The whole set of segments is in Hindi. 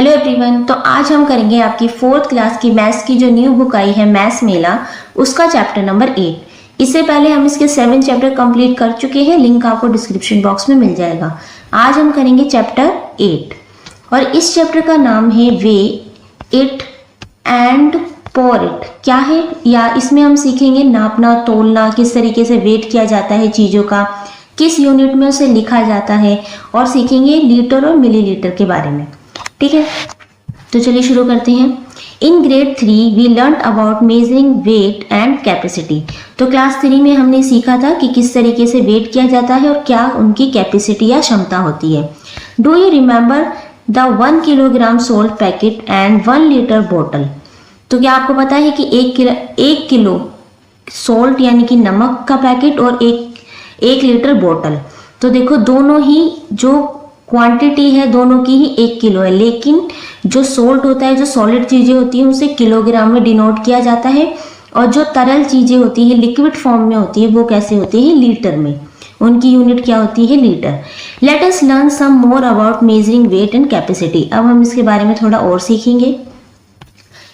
Hello everyone. तो आज हम करेंगे आपकी 4th क्लास की मैथ्स की जो न्यू बुक आई है मैथ्स मेला, उसका चैप्टर नंबर 8। इससे पहले हम इसके 7 चैप्टर कंप्लीट कर चुके हैं, लिंक आपको डिस्क्रिप्शन बॉक्स में मिल जाएगा। आज हम करेंगे चैप्टर 8 और इस चैप्टर का नाम है weigh it and pour it. क्या है, या इसमें हम सीखेंगे नापना तोलना, किस तरीके से वेट किया जाता है चीज़ों का, किस यूनिट में उसे लिखा जाता है, और सीखेंगे लीटर और मिलीलीटर के बारे में। ठीक है, तो चलिए शुरू करते हैं। In grade 3 we learn about measuring weight and capacity. तो क्लास 3 में हमने सीखा था कि किस तरीके से वेट किया जाता है और क्या उनकी कैपेसिटी या क्षमता होती है। Do you remember the 1 kilogram salt packet and 1 litre बोतल। तो क्या आपको पता है कि 1 किलो सोल्ट यानी कि नमक का पैकेट और 1 लीटर बोतल। तो देखो दोनों ही जो क्वांटिटी है दोनों की ही 1 किलो है, लेकिन जो सोल्ट होता है, जो सॉलिड चीजें होती हैं, उसे किलोग्राम में डिनोट किया जाता है, और जो तरल चीजें होती है लिक्विड फॉर्म में होती है वो कैसे होती है, लीटर में। उनकी यूनिट क्या होती है, litre. Let us learn some more about measuring weight and capacity. अब हम इसके बारे में थोड़ा और सीखेंगे।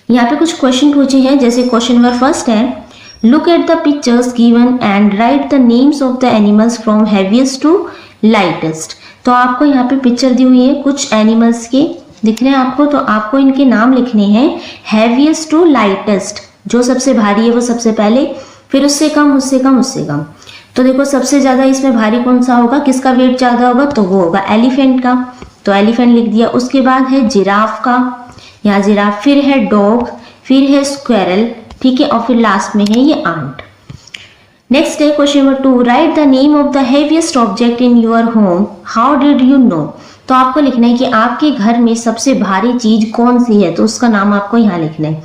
यहाँ पे कुछ क्वेश्चन पूछे हैं, जैसे क्वेश्चन नंबर फर्स्ट है, look at the pictures given and write the names of the animals from heaviest to lightest. तो आपको यहाँ पे पिक्चर दी हुई है, कुछ एनिमल्स के दिख रहे हैं आपको, तो आपको इनके नाम लिखने हैं हैवीएस्ट टू लाइटेस्ट। जो सबसे भारी है वो सबसे पहले, फिर उससे कम, उससे कम, उससे कम। तो देखो सबसे ज्यादा इसमें भारी कौन सा होगा, किसका वेट ज्यादा होगा, तो वो होगा एलिफेंट का, तो एलिफेंट लिख दिया। उसके बाद है जिराफ का, यहाँ जिराफ, फिर है डॉग, फिर है स्क्वेरल, ठीक है, और फिर लास्ट में है ये आंट। नेक्स्ट है question number 2, right the name of the heaviest object in your home, how did you know. तो आपको लिखना है कि आपके घर में सबसे भारी चीज कौन सी है, तो उसका नाम आपको यहाँ लिखना है।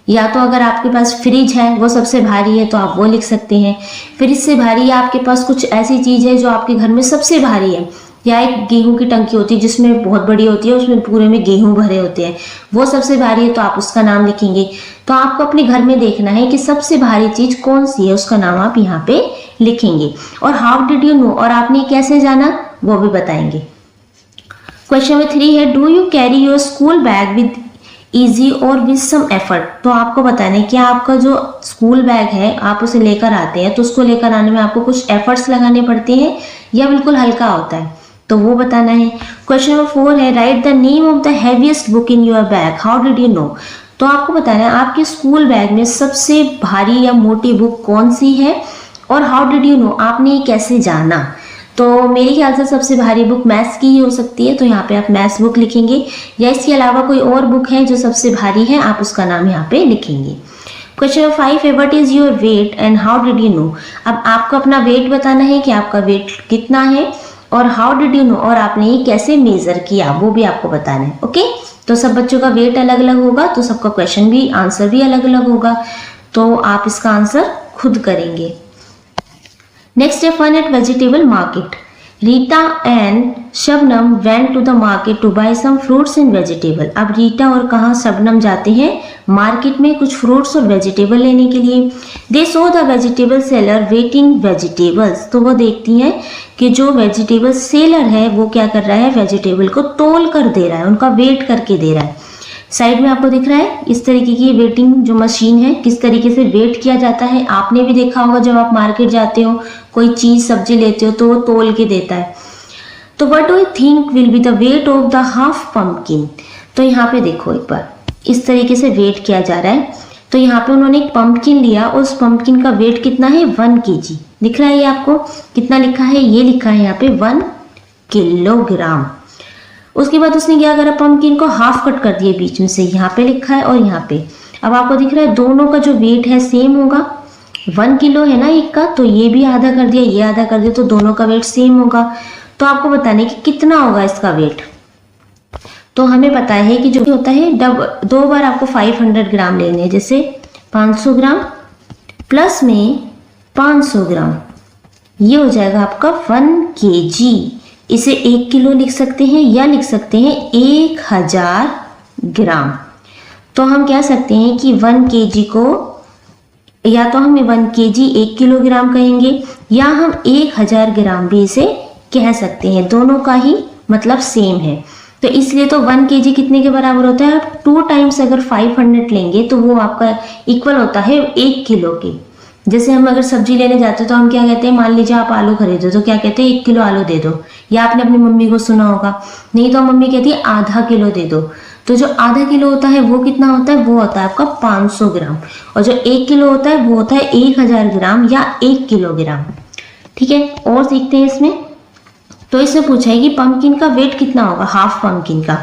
या तो अगर आपके पास फ्रिज है वो सबसे भारी है तो आप वो लिख सकते हैं। फ्रिज से भारी या आपके पास कुछ ऐसी चीज है जो आपके घर में सबसे भारी है, या एक गेहूं की टंकी होती है जिसमें बहुत बड़ी होती है, उसमें पूरे में गेहूं भरे होते हैं, वो सबसे भारी है तो आप उसका नाम लिखेंगे। तो आपको अपने घर में देखना है कि सबसे भारी चीज कौन सी है, उसका नाम आप यहाँ पे लिखेंगे। और हाउ डिड यू नो, और आपने कैसे जाना वो भी बताएंगे। क्वेश्चन नंबर 3 है, do you carry your school bag with easy और विद सम एफर्ट। तो आपको बताना है कि आपका जो स्कूल बैग है आप उसे लेकर आते हैं, तो उसको लेकर आने में आपको कुछ एफर्ट्स लगाने पड़ते हैं या बिल्कुल हल्का होता है, तो वो बताना है। क्वेश्चन नंबर 4 है, right the name of the heaviest book in your bag, how did you know. तो आपको बताना है आपके स्कूल बैग में सबसे भारी या मोटी बुक कौन सी है, और हाउ डिड यू नो, आपने ये कैसे जाना। तो मेरे ख्याल से सबसे भारी बुक मैथ्स की ही हो सकती है, तो यहाँ पे आप मैथ्स बुक लिखेंगे, या इसके अलावा कोई और बुक है जो सबसे भारी है, आप उसका नाम यहाँ पे लिखेंगे। क्वेश्चन नंबर 5 है, what is your weight and how did you know. अब आपको अपना वेट बताना है कि आपका वेट कितना है, और हाउ डिड यू नो, और आपने ये कैसे मेजर किया वो भी आपको बताना है। ओके, तो सब बच्चों का वेट अलग अलग होगा, तो सबका क्वेश्चन भी, आंसर भी अलग अलग होगा, तो आप इसका आंसर खुद करेंगे। नेक्स्ट है, fun at vegetable market. Rita and Shabnam went to the market to buy some fruits and vegetable. अब रीता और कहाँ शबनम जाते हैं मार्केट में कुछ फ्रूट्स और वेजिटेबल लेने के लिए। They saw the vegetable seller waiting vegetables. तो वो देखती हैं कि जो वेजिटेबल सेलर है वो क्या कर रहा है, वेजिटेबल को तोल कर दे रहा है, उनका वेट करके दे रहा है। साइड में आपको दिख रहा है इस तरीके की वेटिंग जो मशीन है, किस तरीके से वेट किया जाता है। आपने भी देखा होगा जब आप मार्केट जाते हो, कोई चीज सब्जी लेते हो तो वो तोल के देता है। तो what do you think will be the weight of the half pumpkin. तो यहाँ पे देखो एक बार, इस तरीके से वेट किया जा रहा है। तो यहाँ पे उन्होंने एक पंपकिन लिया, उस पंपकिन का वेट कितना है, 1 kg। दिख रहा है ये आपको, कितना लिखा है, ये लिखा है यहाँ पे 1 किलोग्राम। उसके बाद उसने क्या करा, पंपकिन को हाफ कट कर दिए बीच में से, यहाँ पे लिखा है और यहाँ पे। अब आपको दिख रहा है दोनों का जो वेट है सेम होगा, 1 किलो है ना एक का, तो ये भी आधा कर दिया, ये आधा कर दिया, तो दोनों का वेट सेम होगा। तो आपको बताने कि कितना होगा इसका वेट। तो हमें पता है कि जो होता है दो बार आपको 500 ग्राम लेने हैं, जैसे 500 ग्राम प्लस में 500 ग्राम, ये हो जाएगा आपका 1 kg। इसे 1 किलो लिख सकते हैं या लिख सकते हैं 1000 ग्राम। तो हम कह सकते हैं कि 1 kg को, या तो हम 1 kg 1 किलोग्राम कहेंगे, या हम 1000 ग्राम भी इसे कह सकते हैं, दोनों का ही मतलब सेम है। तो इसलिए तो 1 केजी कितने के बराबर होता है? आप 2 टाइम्स अगर 500 लेंगे तो वो आपका इक्वल होता है 1 किलो के। जैसे हम अगर सब्जी लेने जाते हैं तो हम क्या कहते हैं, मान लीजिए आप आलू खरीदो तो क्या कहते हैं, 1 किलो आलू दे दो, या आपने अपनी मम्मी को सुना होगा। नहीं तो मम्मी कहती है आधा किलो दे दो। तो जो आधा किलो होता है वो कितना होता है? वो होता है आपका 500 ग्राम। और जो 1 किलो होता है वो होता है 1000 ग्राम या 1 किलोग्राम। ठीक है, और सीखते हैं इसमें। तो इसमें पूछा है कि पंपकिन का वेट कितना होगा, हाफ पंपकिन का।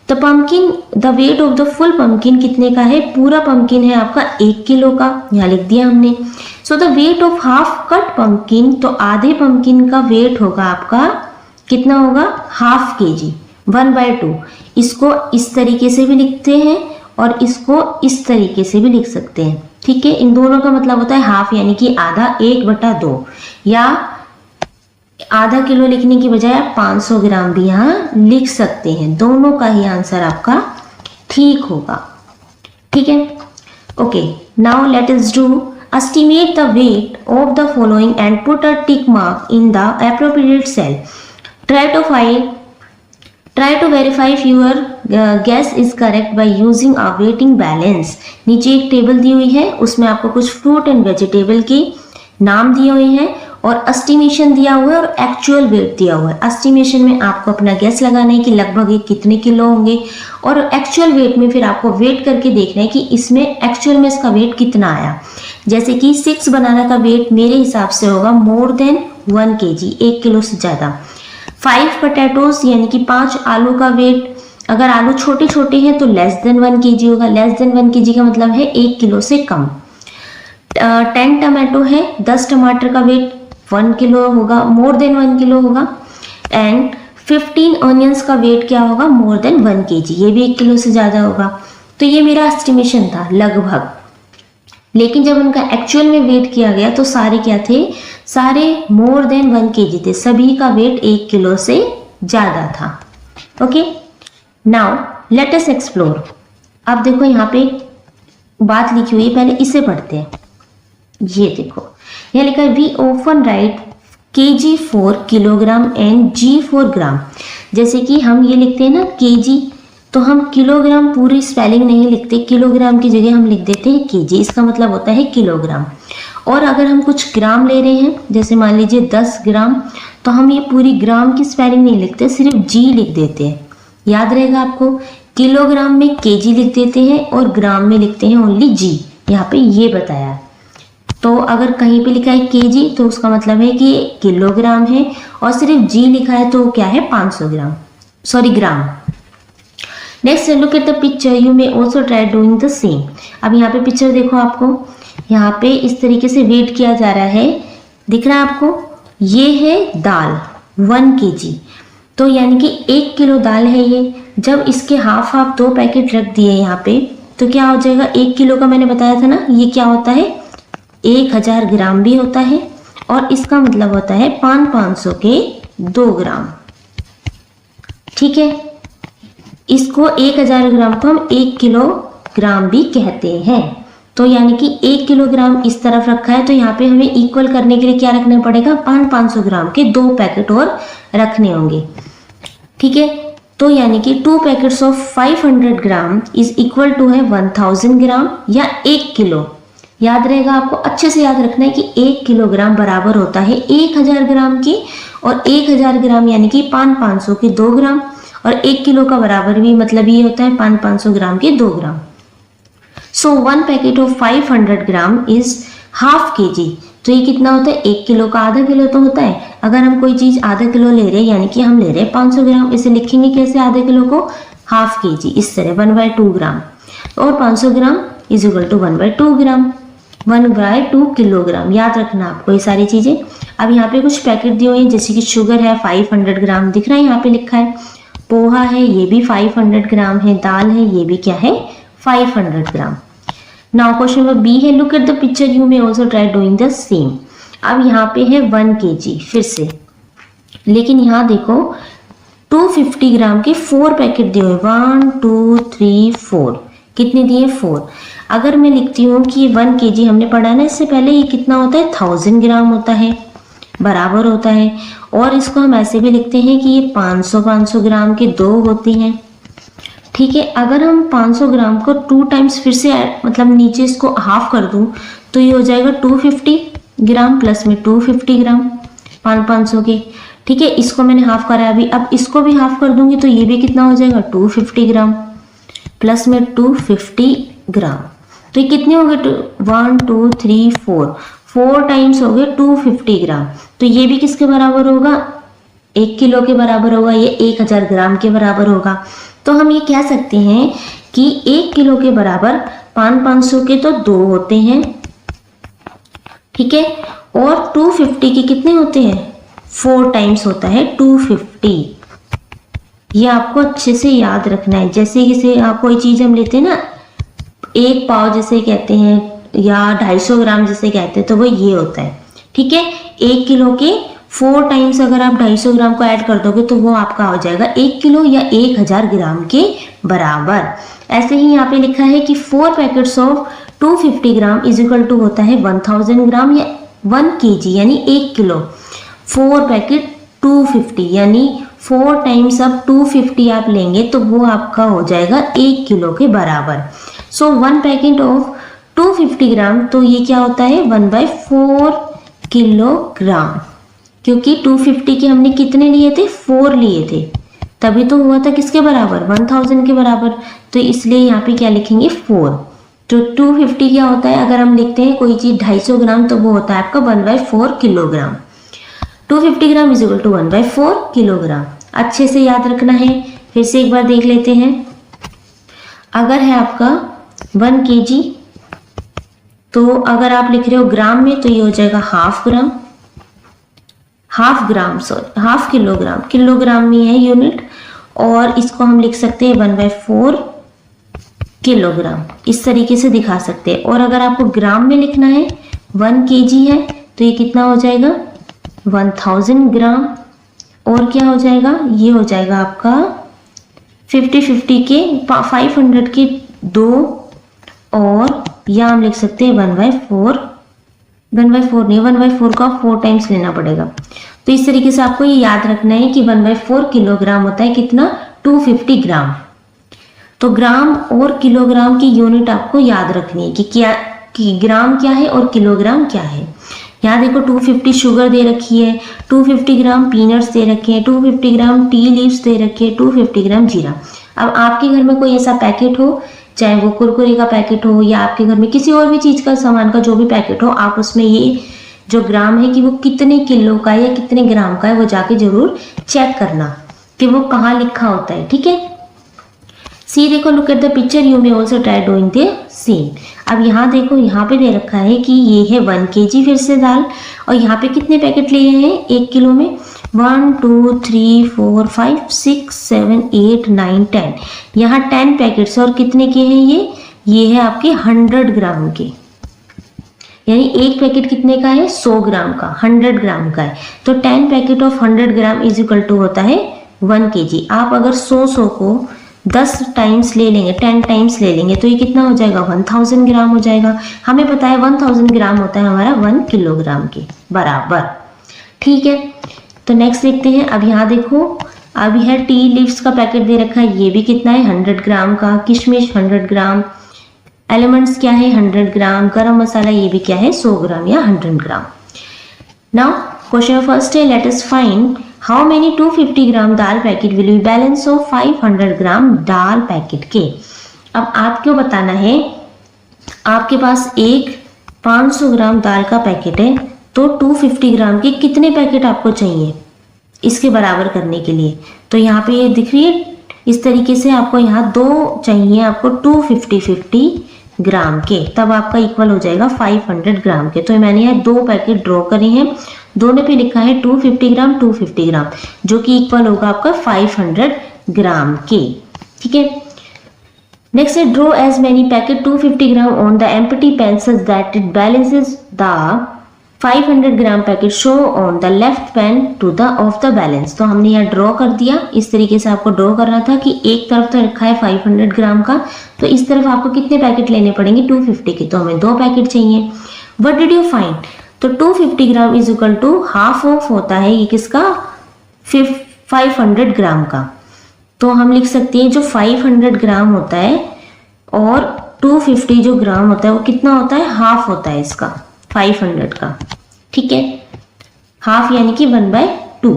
तो pumpkin, the weight of the full pumpkin कितने का है? पूरा पंपकिन है आपका 1 किलो का, यहाँ लिख दिया हमने। So the weight of half cut pumpkin, तो आधे पंपकिन का वेट होगा आपका कितना होगा? Half KG, 1/2। इसको इस तरीके से भी लिखते हैं और इसको इस तरीके से भी लिख सकते हैं। ठीक है, इन दोनों का मतलब होता है हाफ, यानी कि आधा, 1/2, या आधा किलो लिखने की बजाय आप 500 ग्राम भी यहाँ लिख सकते हैं। दोनों का ही आंसर आपका ठीक होगा। ठीक है, okay, now let us do estimate the weight of the following and put a tick mark in the appropriate cell. Try to verify if your guess is correct by using a weighting balance. नीचे एक टेबल दी हुई है, उसमें आपको कुछ फ्रूट एंड वेजिटेबल के नाम दिए हुए हैं और एस्टिमेशन दिया हुआ है और एक्चुअल वेट दिया हुआ है। एस्टिमेशन में आपको अपना गैस लगाना है कि लगभग ये कितने किलो होंगे, और एक्चुअल वेट में फिर आपको वेट करके देखना है कि इसमें एक्चुअल में इसका वेट कितना आया। जैसे कि 6 बनाना का वेट मेरे हिसाब से होगा मोर देन 1 केजी, 1 किलो से ज़्यादा। 5 पोटैटोज यानी कि 5 आलू का वेट, अगर आलू छोटे छोटे हैं तो लेस देन 1 केजी होगा। लेस देन 1 केजी का मतलब है 1 किलो से कम। 10 टमाटो है, 10 टमाटर का वेट 1 किलो होगा, मोर देन 1 किलो होगा। एंड 15 ऑनियंस का वेट क्या होगा? मोर देन 1 केजी, ये भी 1 किलो से ज़्यादा होगा। तो ये मेरा एस्टिमेशन था लगभग, लेकिन जब उनका एक्चुअल में वेट किया गया तो सारे क्या थे? सारे मोर देन 1 केजी थे, सभी का वेट 1 किलो से ज़्यादा था। ओके, नाउ लेट अस एक्सप्लोर। अब देखो यहाँ पे बात लिखी हुई है, पहले इसे पढ़ते हैं। ये देखो यहाँ लिखा है we often write kg for kilogram and g for gram. जैसे कि हम ये लिखते हैं ना केजी, तो हम किलोग्राम पूरी स्पेलिंग नहीं लिखते, किलोग्राम की जगह हम लिख देते हैं केजी, इसका मतलब होता है किलोग्राम। और अगर हम कुछ ग्राम ले रहे हैं, जैसे मान लीजिए 10 ग्राम, तो हम ये पूरी ग्राम की स्पेलिंग नहीं लिखते, सिर्फ जी लिख देते हैं। याद रहेगा आपको, किलोग्राम में केजी लिख देते हैं और ग्राम में लिखते हैं ओनली जी। यहाँ पे ये बताया। तो अगर कहीं पे लिखा है केजी तो उसका मतलब है कि किलोग्राम है, और सिर्फ जी लिखा है तो क्या है? 500 gram, sorry gram. Next look at the picture, you may also try doing the same. अब यहाँ पे पिक्चर देखो, आपको यहाँ पे इस तरीके से वेट किया जा रहा है, दिख रहा है आपको? ये है दाल 1 केजी, तो यानी कि 1 किलो दाल है ये। जब इसके हाफ 2 पैकेट रख दिए यहाँ पे, तो क्या हो जाएगा? 1 किलो का मैंने बताया था ना, ये क्या होता है? 1000 ग्राम भी होता है, और इसका मतलब होता है 500 के 2 ग्राम। ठीक है, इसको 1000 ग्राम को हम 1 किलोग्राम भी कहते हैं। तो यानी कि 1 किलोग्राम इस तरफ रखा है, तो यहाँ पे हमें इक्वल करने के लिए क्या रखना पड़ेगा? 500 ग्राम के 2 पैकेट और रखने होंगे। ठीक है, तो यानी कि 2 packets of 500 gram is equal to है 1000 ग्राम या 1 किलो। याद रहेगा आपको, अच्छे से याद रखना है कि 1 किलोग्राम बराबर होता है 1000 ग्राम की, और 1000 ग्राम यानी कि 500 के 2 ग्राम, और 1 किलो का बराबर भी मतलब ये होता है 500 ग्राम के 2 ग्राम। सो 1 packet of 500 gram is half KG. तो ये कितना होता है? 1 किलो का आधा किलो तो होता है। अगर हम कोई चीज आधा किलो ले रहे हैं, यानी कि हम ले रहे हैं 500 ग्राम, इसे लिखेंगे कैसे आधा किलो को? हाफ केजी, इस तरह 1/2 ग्राम, और 500 gram is equal to 1/2 gram, 1/2 kilogram. याद रखना आपको ये सारी चीजें। अब यहाँ पे कुछ पैकेट दिए हुए हैं, जैसे कि शुगर है 500 ग्राम, दिख रहा है यहाँ पे लिखा है। पोहा है, ये भी 500 ग्राम है। दाल है, ये भी क्या है? 500 ग्राम। नाउ क्वेश्चन नंबर बी है, look at the picture, you may also try doing the same. अब यहाँ पे है 1 केजी फिर से, लेकिन यहाँ देखो 250 ग्राम के 4 पैकेट दिए हुए, 1 2 3 4। कितने दिए? 4। अगर मैं लिखती हूँ कि 1 केजी हमने पढ़ा ना इससे पहले, ये कितना होता है? 1000 ग्राम होता है। बराबर होता है। और इसको हम ऐसे भी लिखते हैं कि ये 500 ग्राम के 2 होती हैं। ठीक है, अगर हम 500 ग्राम को 2 टाइम्स फिर से मतलब नीचे इसको हाफ कर दूं तो ये हो जाएगा 250 ग्राम प्लस में 250 ग्राम 500 के। ठीक है, इसको मैंने हाफ करा है अभी, अब इसको भी हाफ कर दूंगी तो ये भी कितना हो जाएगा 250 ग्राम प्लस में 250 ग्राम। तो ये कितने हो गए 1 2 3 4 टाइम्स हो गए 250 ग्राम। तो ये भी किसके बराबर होगा 1 किलो के बराबर होगा, ये 1000 ग्राम के बराबर होगा। तो हम ये कह सकते हैं कि 1 किलो के बराबर 500 के तो 2 होते हैं। ठीक है, और 250 के कितने होते हैं 4 टाइम्स होता है 250। ये आपको अच्छे से याद रखना है। जैसे किसी आप कोई चीज हम लेते हैं ना, 1 पाव जैसे कहते हैं या 250 ग्राम जैसे कहते हैं, तो वो ये होता है। ठीक है, 1 किलो के 4 टाइम्स अगर आप 250 ग्राम को ऐड कर दोगे तो वो आपका हो जाएगा 1 किलो या 1000 ग्राम के बराबर। ऐसे ही यहाँ पे लिखा है कि 4 packets of 250 gram is equal to होता है 1000 ग्राम या 1 केजी यानी 1 किलो। 4 पैकेट 250 यानी 4 टाइम्स आप 250 आप लेंगे तो वो आपका हो जाएगा 1 किलो के बराबर। सो 1 पैकेट ऑफ 250 ग्राम, तो ये क्या होता है 1/4 किलोग्राम, क्योंकि 250 के हमने कितने लिए थे 4 लिए थे, तभी तो हुआ था किसके बराबर 1000 के बराबर। तो इसलिए यहाँ पे क्या लिखेंगे 4। तो 250 क्या होता है, अगर हम लिखते हैं कोई चीज 250 ग्राम तो वो होता है आपका 1/4 kilogram. 250 gram is equal to 1/4 kilogram. अच्छे से याद रखना है। फिर से एक बार देख लेते हैं। अगर है आपका 1 केजी, तो अगर आप लिख रहे हो ग्राम में तो ये हो जाएगा हाफ किलोग्राम, किलोग्राम में है यूनिट, और इसको हम लिख सकते हैं 1/4 किलोग्राम, इस तरीके से दिखा सकते हैं। और अगर आपको ग्राम में लिखना है 1 केजी है तो ये कितना हो जाएगा 1000 ग्राम, और क्या हो जाएगा ये हो जाएगा आपका 50 के 500 के 2, और या हम लिख सकते हैं 1/4 नहीं 1/4 का 4 टाइम्स लेना पड़ेगा। तो इस तरीके से आपको ये याद रखना है कि 1/4 किलोग्राम होता है कितना 250 ग्राम। तो ग्राम और किलोग्राम की यूनिट आपको याद रखनी है कि ग्राम क्या है और किलोग्राम क्या है। यहाँ देखो 250 शुगर दे रखी है, 250 ग्राम पीनट्स दे रखे हैं, 250 ग्राम टी लीव्स दे रखे हैं, 250 ग्राम जीरा। अब आपके घर में कोई ऐसा पैकेट हो, चाहे वो कुरकुरे का पैकेट हो या आपके घर में किसी और भी चीज का सामान का जो भी पैकेट हो, आप उसमें ये जो ग्राम है कि वो कितने किलो का है या कितने ग्राम का है वो जाके जरूर चेक करना कि वो कहाँ लिखा होता है। ठीक है, सी देखो, look at the picture, you may also try doing the same. अब यहाँ देखो, यहाँ पे दे रखा है कि ये है 1 केजी फिर से दाल, और यहाँ पे कितने पैकेट लिए हैं 1 किलो में 1 2 3 4 5 6 7 8 9 10। यहाँ 10 पैकेट्स, और कितने के हैं ये है आपके 100 ग्राम के, यानी एक पैकेट कितने का है 100 ग्राम का, 100 ग्राम का है। तो 10 packet of 100 gram is equal to होता है 1 केजी। आप अगर 100 को 10 टाइम्स ले लेंगे, 10 टाइम्स ले लेंगे तो ये कितना हो जाएगा 1000 ग्राम हो जाएगा। हमें पता है 1000 ग्राम होता है हमारा 1 किलोग्राम के बराबर। ठीक है, तो नेक्स्ट देखते हैं। अब यहाँ देखो, अब यह टी लीव्स का पैकेट दे रखा है, ये भी कितना है 100 ग्राम का, किशमिश 100 ग्राम, एलिमेंट्स क्या है 100 ग्राम, गरम मसाला ये भी क्या है 100 ग्राम या 100 ग्राम। नाउ क्वेश्चन फर्स्ट है, let us find how many 250 gram dal packet will be balance of 500 gram dal packet के। अब आपको बताना है, आपके पास एक 500 ग्राम दाल का पैकेट है, तो 250 ग्राम के कितने पैकेट आपको चाहिए इसके बराबर करने के लिए। तो यहाँ पे ये दिख रही है इस तरीके से, आपको यहाँ 2 चाहिए आपको 250 ग्राम के, तब आपका इक्वल हो जाएगा 500 ग्राम के। तो मैंने यहाँ 2 पैकेट ड्रॉ करे हैं, दोनों पे लिखा है 250 ग्राम 250 ग्राम, जो कि इक्वल होगा आपका 500 ग्राम के। ठीक है, नेक्स्ट है draw as many packet 250 gram on the empty pan such that it balances the 500 gram packet show on the left pan to the of the balance. तो हमने यहाँ ड्रॉ कर दिया, इस तरीके से आपको ड्रॉ करना था कि एक तरफ तो रखा है 500 ग्राम का, तो इस तरफ आपको कितने पैकेट लेने पड़ेंगे 250 के, तो हमें 2 पैकेट चाहिए। व्हाट डिड यू फाइंड, तो 250 gram is equal to half of होता है ये किसका 500 ग्राम का। तो हम लिख सकते हैं जो 500 ग्राम होता है और 250 जो ग्राम होता है वो कितना होता है, हाफ होता है इसका 500 का। ठीक है, हाफ यानी कि 1/2।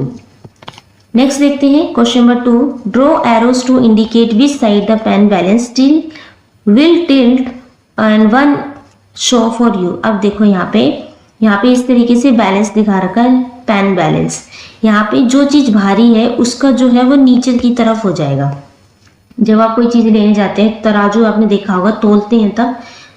नेक्स्ट देखते हैं question number 2, draw arrows to indicate which side the pan balance will tilt and one show for you. अब देखो यहाँ पे इस तरीके से बैलेंस दिखा रखा है, पेन बैलेंस। यहाँ पे जो चीज भारी है उसका जो है वो नीचे की तरफ हो जाएगा। जब आप कोई चीज लेने जाते हैं, तराजू आपने देखा होगा, तोलते हैं तब,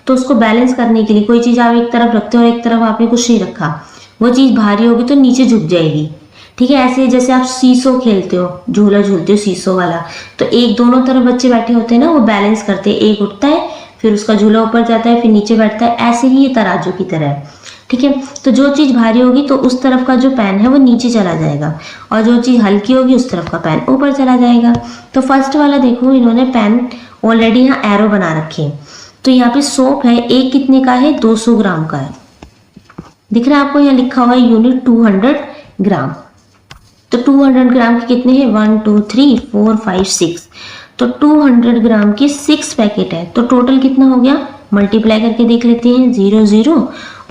तो उसको बैलेंस करने के लिए कोई चीज आप एक तरफ रखते हो और एक तरफ आपने कुछ नहीं रखा, वो चीज भारी होगी तो नीचे झुक जाएगी। ठीक है, ऐसे जैसे आप सीसो खेलते हो, झूला झूलते हो सीसो वाला, तो एक दोनों तरफ बच्चे बैठे होते हैं ना, वो बैलेंस करते हैं, एक उठता है फिर उसका झूला ऊपर जाता है फिर नीचे बैठता है, ऐसे ही ये तराजू की तरह है। ठीक है, तो जो चीज भारी होगी तो उस तरफ का जो पेन है वो नीचे चला जाएगा और जो चीज हल्की होगी उस तरफ का पेन ऊपर चला जाएगा। तो फर्स्ट वाला देखो, इन्होंने पेन ऑलरेडी यहाँ एरो बना रखे हैं। तो यहाँ पे सोप है, एक कितने का है, 200 ग्राम का है। दिख रहा है आपको, यहाँ लिखा हुआ है यूनिट 200 ग्राम। तो 200 ग्राम के कितने हैं, 1 2 3 4 5 6। तो 200 ग्राम के 6 पैकेट है। तो टोटल कितना हो गया, मल्टीप्लाई करके देख लेते हैं, 0 0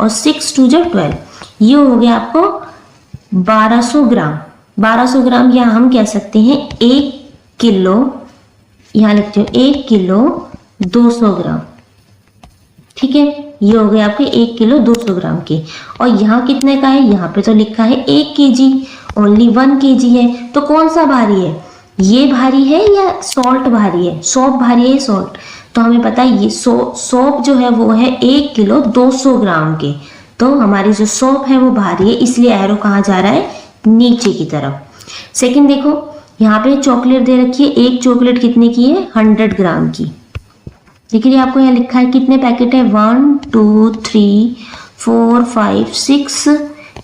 और 6 2 12, ये हो गया आपको 1200 ग्राम। 1200 ग्राम या हम कह सकते हैं 1 किलो, यहाँ लिखते हो 1 किलो 200 ग्राम। ठीक है, ये हो गए आपके 1 किलो 200 ग्राम के। और यहाँ कितने का है, यहाँ पे तो लिखा है 1 kg, ओनली 1 kg है। तो कौन सा भारी है, ये भारी है या सॉल्ट भारी है, सोप भारी है सॉल्ट। तो हमें पता है ये सोप जो है वो है 1 किलो 200 ग्राम के। तो हमारी जो सोप है वो भारी है, इसलिए एरो कहाँ जा रहा है, नीचे की तरफ। सेकंड देखो, यहाँ पे चॉकलेट दे रखी है, एक चॉकलेट कितने की है, 100 ग्राम की। देखिए आपको यहाँ लिखा है कितने पैकेट है, 1 2 3 4 5 6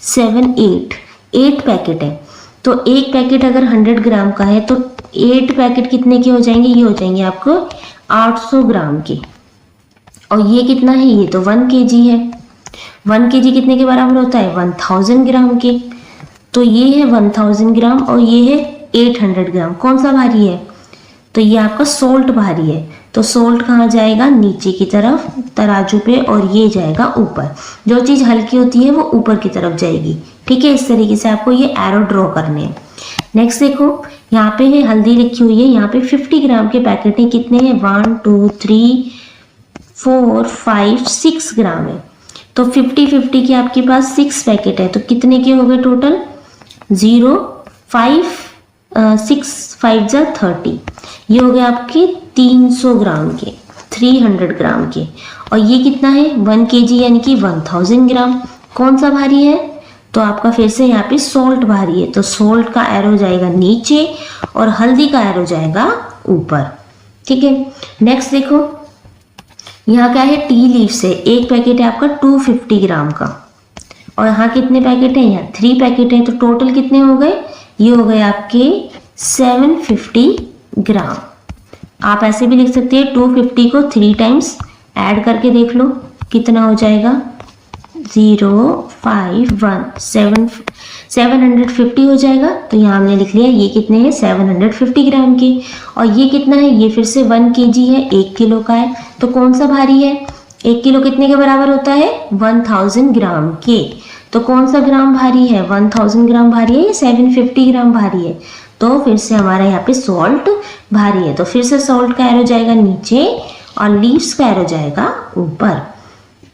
7 8 पैकेट है। तो एक पैकेट अगर 100 ग्राम का है तो 8 पैकेट कितने के हो जाएंगे, ये हो जाएंगे आपको 800 ग्राम के। और ये कितना है, ये तो 1 kg है। 1 kg कितने के बराबर होता है, 1000 ग्राम के। तो ये है 1000 ग्राम और ये है 800 ग्राम। कौन सा भारी है, तो ये आपका सोल्ट भारी है। तो सोल्ट कहाँ जाएगा, नीचे की तरफ तराजू पे, और ये जाएगा ऊपर। जो चीज हल्की होती है वो ऊपर की तरफ जाएगी। ठीक है, इस तरीके से आपको ये एरो ड्रॉ करने हैं। नेक्स्ट देखो, यहाँ पे है हल्दी लिखी हुई है, यहाँ पे 50 ग्राम के पैकेट है, कितने हैं, 1 2 3 4 5 6 ग्राम है। तो 50 के आपके पास 6 पैकेट है, तो कितने के हो गए टोटल, 0 5 6 5 जा 30, ये हो गए आपके 300 ग्राम के, 300 ग्राम के। और ये कितना है, 1 kg यानी कि 1000 ग्राम। कौन सा भारी है, तो आपका फिर से यहाँ पे सोल्ट भारी है, तो सोल्ट का एरो जाएगा नीचे और हल्दी का एरो जाएगा ऊपर। ठीक है, नेक्स्ट देखो, यहाँ क्या है, टी लीव्स है, एक पैकेट है आपका 250 ग्राम का। और यहाँ कितने पैकेट है, यहाँ 3 पैकेट है। तो टोटल कितने हो गए, ये हो गए आपके 750 ग्राम। आप ऐसे भी लिख सकते हैं, 250 को 3 टाइम्स ऐड करके देख लो कितना हो जाएगा, 0 5 1 7 750 हो जाएगा। तो यहाँ हमने लिख लिया ये कितने हैं, 750 ग्राम के। और ये कितना है, ये फिर से 1 kg है, 1 किलो का है। तो कौन सा भारी है, 1 किलो कितने के बराबर होता है, 1000 ग्राम के। तो कौन सा ग्राम भारी है, 1000 ग्राम भारी है या 750 ग्राम भारी है। तो फिर से हमारा यहाँ पे सॉल्ट भारी है, तो फिर से सॉल्ट का एरो जाएगा नीचे और लीव्स का एरो जाएगा ऊपर।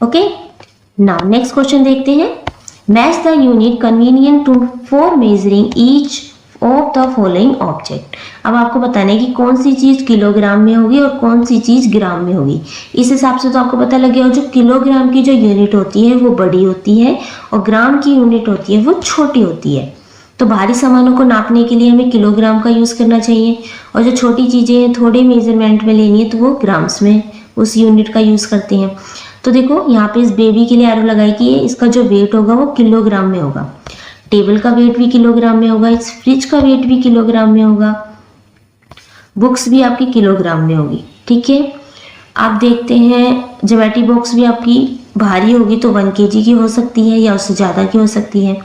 ओके, नाउ नेक्स्ट क्वेश्चन देखते हैं। Match the unit convenient to for measuring each of the following object. अब आपको बताना है कि कौन सी चीज किलोग्राम में होगी और कौन सी चीज ग्राम में होगी। इस हिसाब से तो आपको पता लग गया, जो किलोग्राम की जो यूनिट होती है वो बड़ी होती है और ग्राम की यूनिट होती है वो छोटी होती है। तो भारी सामानों को नापने के लिए हमें किलोग्राम का यूज करना चाहिए, और जो छोटी चीजें हैं थोड़े मेजरमेंट में लेनी है तो वो ग्राम्स में उस यूनिट का यूज करते हैं। तो देखो यहाँ पे इस बेबी के लिए एरो लगाई कि इसका जो वेट होगा वो किलोग्राम में होगा, टेबल का वेट भी किलोग्राम में होगा, इस फ्रिज का वेट भी किलोग्राम में होगा, बुक्स भी आपकी किलोग्राम में होगी। ठीक है, आप देखते हैं ज्योमेट्री बॉक्स भी आपकी भारी होगी तो 1 kg की हो सकती है या उससे ज़्यादा की हो सकती है।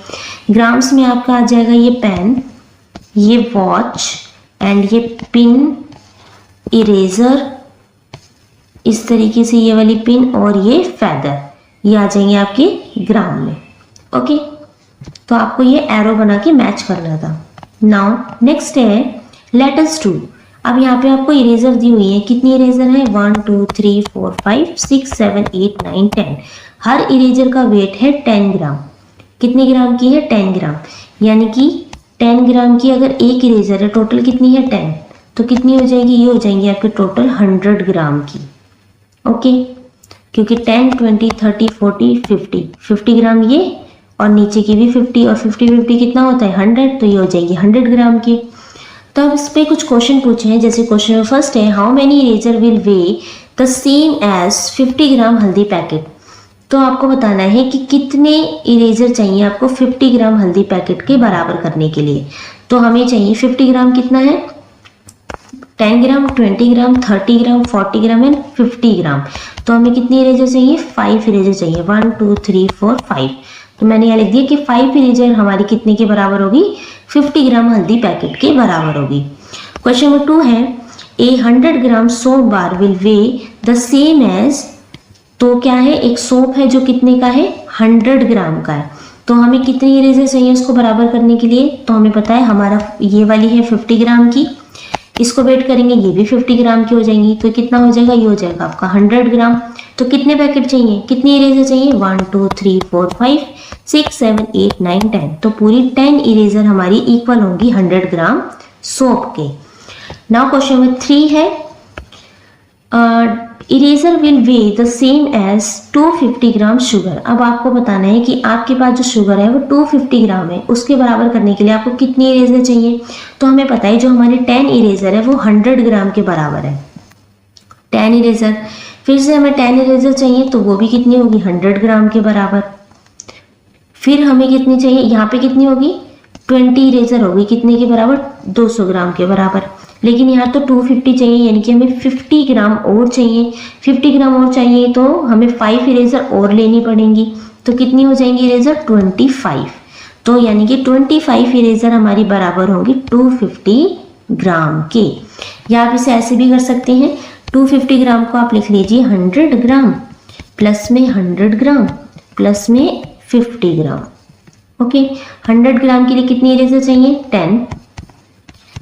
ग्राम्स में आपका आ जाएगा ये पेन, ये वॉच एंड ये पिन, इरेजर, इस तरीके से ये वाली पिन और ये फेदर, ये आ जाएंगे आपके ग्राम में। ओके, तो आपको ये एरो बना के मैच करना था। नाउ नेक्स्ट है लेटर्स 2। अब यहाँ पे आपको इरेजर दी हुई है, कितनी इरेजर है 1 2 3 4 5 6 7 8 9 10। हर इरेजर का वेट है 10 ग्राम। कितने ग्राम की है 10 ग्राम, यानी कि 10 ग्राम की अगर एक इरेजर है, टोटल कितनी है 10, तो कितनी हो जाएगी, ये हो जाएंगी आपके टोटल 100 ग्राम की। ओके, क्योंकि 10 20 30 40 50 ग्राम ये और नीचे की भी 50 और 50 कितना होता है 100, तो ये हो जाएगी 100 ग्राम की। तो अब इस पे कुछ क्वेश्चन पूछे हैं, जैसे क्वेश्चन में फर्स्ट है how many eraser will weigh the same as 50 gram haldi packet. तो आपको बताना है कि कितने इरेजर चाहिए आपको 50 ग्राम हल्दी पैकेट के बराबर करने के लिए। तो हमें चाहिए 50 ग्राम कितना है 10 ग्राम, 20 ग्राम, 30 ग्राम, 40 ग्राम एंड 50 ग्राम। तो हमें कितनी इरेजर चाहिए 5 इरेजर चाहिए, 1 2 3 4 5। तो मैंने यहाँ लिख दिया कि 5 इरेजर हमारी कितने के बराबर होगी 50 ग्राम हल्दी पैकेट के बराबर होगी। क्वेश्चन नंबर 2 है a 100 gram soap bar will weigh the same as. तो क्या है, एक सोप है जो कितने का है 100 ग्राम का है। तो हमें कितनी इरेजर चाहिए उसको बराबर करने के लिए, तो हमें पता है हमारा ये वाली है 50 ग्राम की, इसको वेट करेंगे ये भी 50 ग्राम की हो जाएंगी, तो कितना हो जाएगा, ये हो जाएगा आपका 100 ग्राम। तो कितने पैकेट चाहिए, कितनी इरेजर चाहिए 1 2 3 4 5 6 7 8 9 10। तो पूरी 10 इरेजर हमारी इक्वल होंगी 100 ग्राम सोप के। नाउ क्वेश्चन नंबर 3 है eraser will weigh the same as 250 gram sugar. अब आपको बताना है कि आपके पास जो शुगर है वो 250 ग्राम है, उसके बराबर करने के लिए आपको कितनी इरेजर चाहिए। तो हमें पता है जो हमारे 10 इरेजर है वो 100 ग्राम के बराबर है। 10 इरेजर, फिर से हमें 10 इरेजर चाहिए तो वो भी कितनी होगी 100 ग्राम के बराबर। फिर हमें कितनी चाहिए, यहाँ पे कितनी होगी 20 इरेजर होगी, कितने के बराबर 200 ग्राम के बराबर। लेकिन यहाँ तो 250 चाहिए, यानी कि हमें 50 ग्राम और चाहिए। 50 ग्राम और चाहिए तो हमें 5 इरेजर और लेनी पड़ेंगी, तो कितनी हो जाएंगी इरेजर 25। तो यानी कि 25 इरेजर हमारी बराबर होंगी 250 ग्राम के। या आप इसे ऐसे भी कर सकते हैं, 250 ग्राम को आप लिख लीजिए 100 ग्राम प्लस में 100 ग्राम प्लस में 50 ग्राम। ओके, 100 ग्राम के लिए कितनी इरेजर चाहिए 10,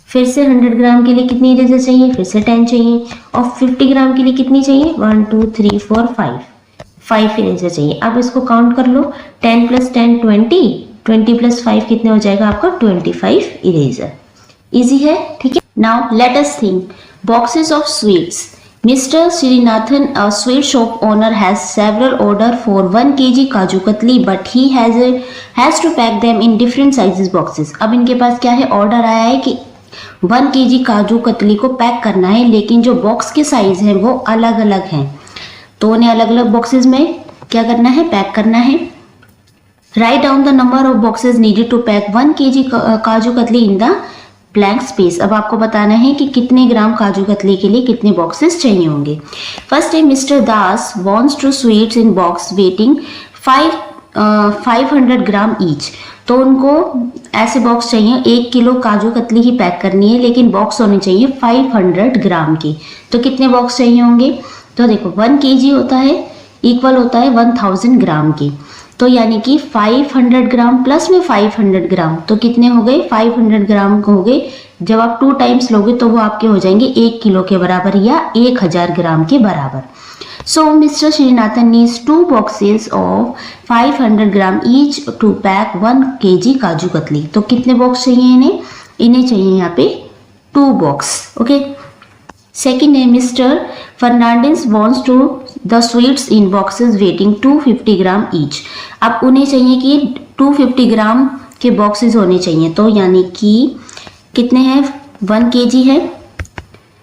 फिर से 100 ग्राम के लिए कितनी इरेजर चाहिए, फिर से 10 चाहिए, और 50 ग्राम के लिए कितनी चाहिए 1 2 3 4 5 इरेजर चाहिए। अब इसको काउंट कर लो, 10 प्लस 10 20 प्लस 5 कितने हो जाएगा आपका 25 इरेजर। इजी है, ठीक है। Now let us think boxes of sweets. Mr. Srinathn, a sweet shop owner, has several order for 1 kg kaju katli, but he has to pack them in different sizes boxes. अब इनके पास क्या है, ऑर्डर आया है कि 1 kg काजू कतली को पैक करना है, लेकिन जो बॉक्स के साइज हैं वो अलग अलग हैं। तो उन्हें अलग अलग बॉक्सेस में क्या करना है, पैक करना है। Write down the number of boxes needed to pack 1 kg kaju katli in the blank space. अब आपको बताना है कि कितने ग्राम काजू कतली के लिए कितने बॉक्सेस चाहिए होंगे। फर्स्ट है mister Das wants to sweets in box weighting 500 gram each. तो उनको ऐसे बॉक्स चाहिए, 1 किलो काजू कतली ही पैक करनी है, लेकिन बॉक्स होने चाहिए 500 ग्राम की। तो कितने बॉक्स चाहिए होंगे, तो देखो 1 kg होता है इक्वल होता है 1000 ग्राम की। तो यानी कि 500 ग्राम प्लस में 500 ग्राम, तो कितने हो गए 500 ग्राम हो गए। जब आप 2 टाइम्स लोगे तो वो आपके हो जाएंगे 1 किलो के बराबर या 1000 ग्राम के बराबर। So mister Srinathan needs 2 boxes of 500 gram each to pack 1 kg kaju katli. तो कितने बॉक्स चाहिए इन्हें चाहिए यहाँ पे 2 बॉक्स। ओके, सेकेंड है mister Fernandes wants to the sweets in boxes weighting 250 gram each. अब उन्हें चाहिए कि 250 ग्राम के बॉक्सेस होने चाहिए। तो यानी कि कितने हैं 1 kg है,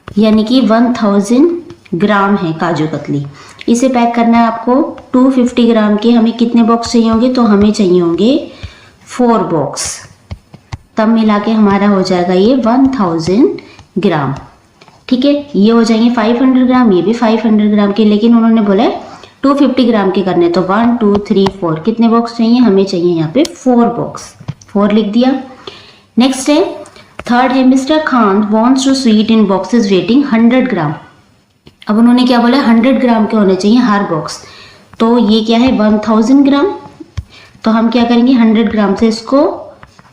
यानी कि 1000 ग्राम है काजू कतली। इसे पैक करना है आपको 250 ग्राम के। हमें कितने बॉक्स चाहिए होंगे, तो हमें चाहिए होंगे 4 बॉक्स। तब मिला के हमारा हो जाएगा ये 1000 ग्राम। ठीक है, ये हो जाएंगे 500 ग्राम, ये भी 500 ग्राम के, लेकिन उन्होंने बोला 250 ग्राम के करने तो 1 2 3 4 कितने बॉक्स चाहिए, हमें चाहिए यहाँ पे 4 बॉक्स, 4 लिख दिया। नेक्स्ट है थर्ड है mister Khan wants to sweet in boxes weighting 100 gram. अब उन्होंने क्या बोला, 100 ग्राम के होने चाहिए हर बॉक्स, तो ये क्या है 1000 ग्राम। तो हम क्या करेंगे 100 ग्राम से इसको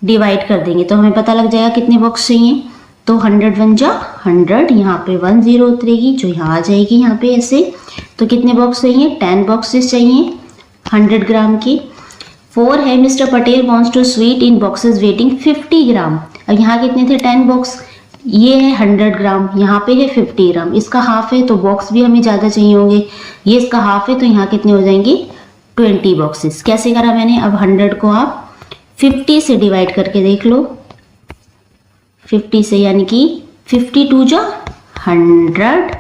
डिवाइड कर देंगे तो हमें पता लग जाएगा कितने बॉक्स चाहिए। तो 100 1 जा 100, यहाँ पे 1 0 उतरेगी जो यहाँ आ जाएगी यहाँ पे ऐसे। तो कितने बॉक्स चाहिए, 10 बॉक्सेस चाहिए 100 ग्राम के। 4 है mister Patel wants to sweet in boxes weighting 50 gram. अब यहाँ कितने थे 10 बॉक्स, ये है 100 ग्राम, यहाँ पे है 50 ग्राम, इसका हाफ है तो बॉक्स भी हमें ज़्यादा चाहिए होंगे, ये इसका हाफ है तो यहाँ कितने हो जाएंगे 20 बॉक्सेस। कैसे करा मैंने, अब 100 को आप 50 से डिवाइड करके देख लो, 50 से यानी कि 52 जा 100,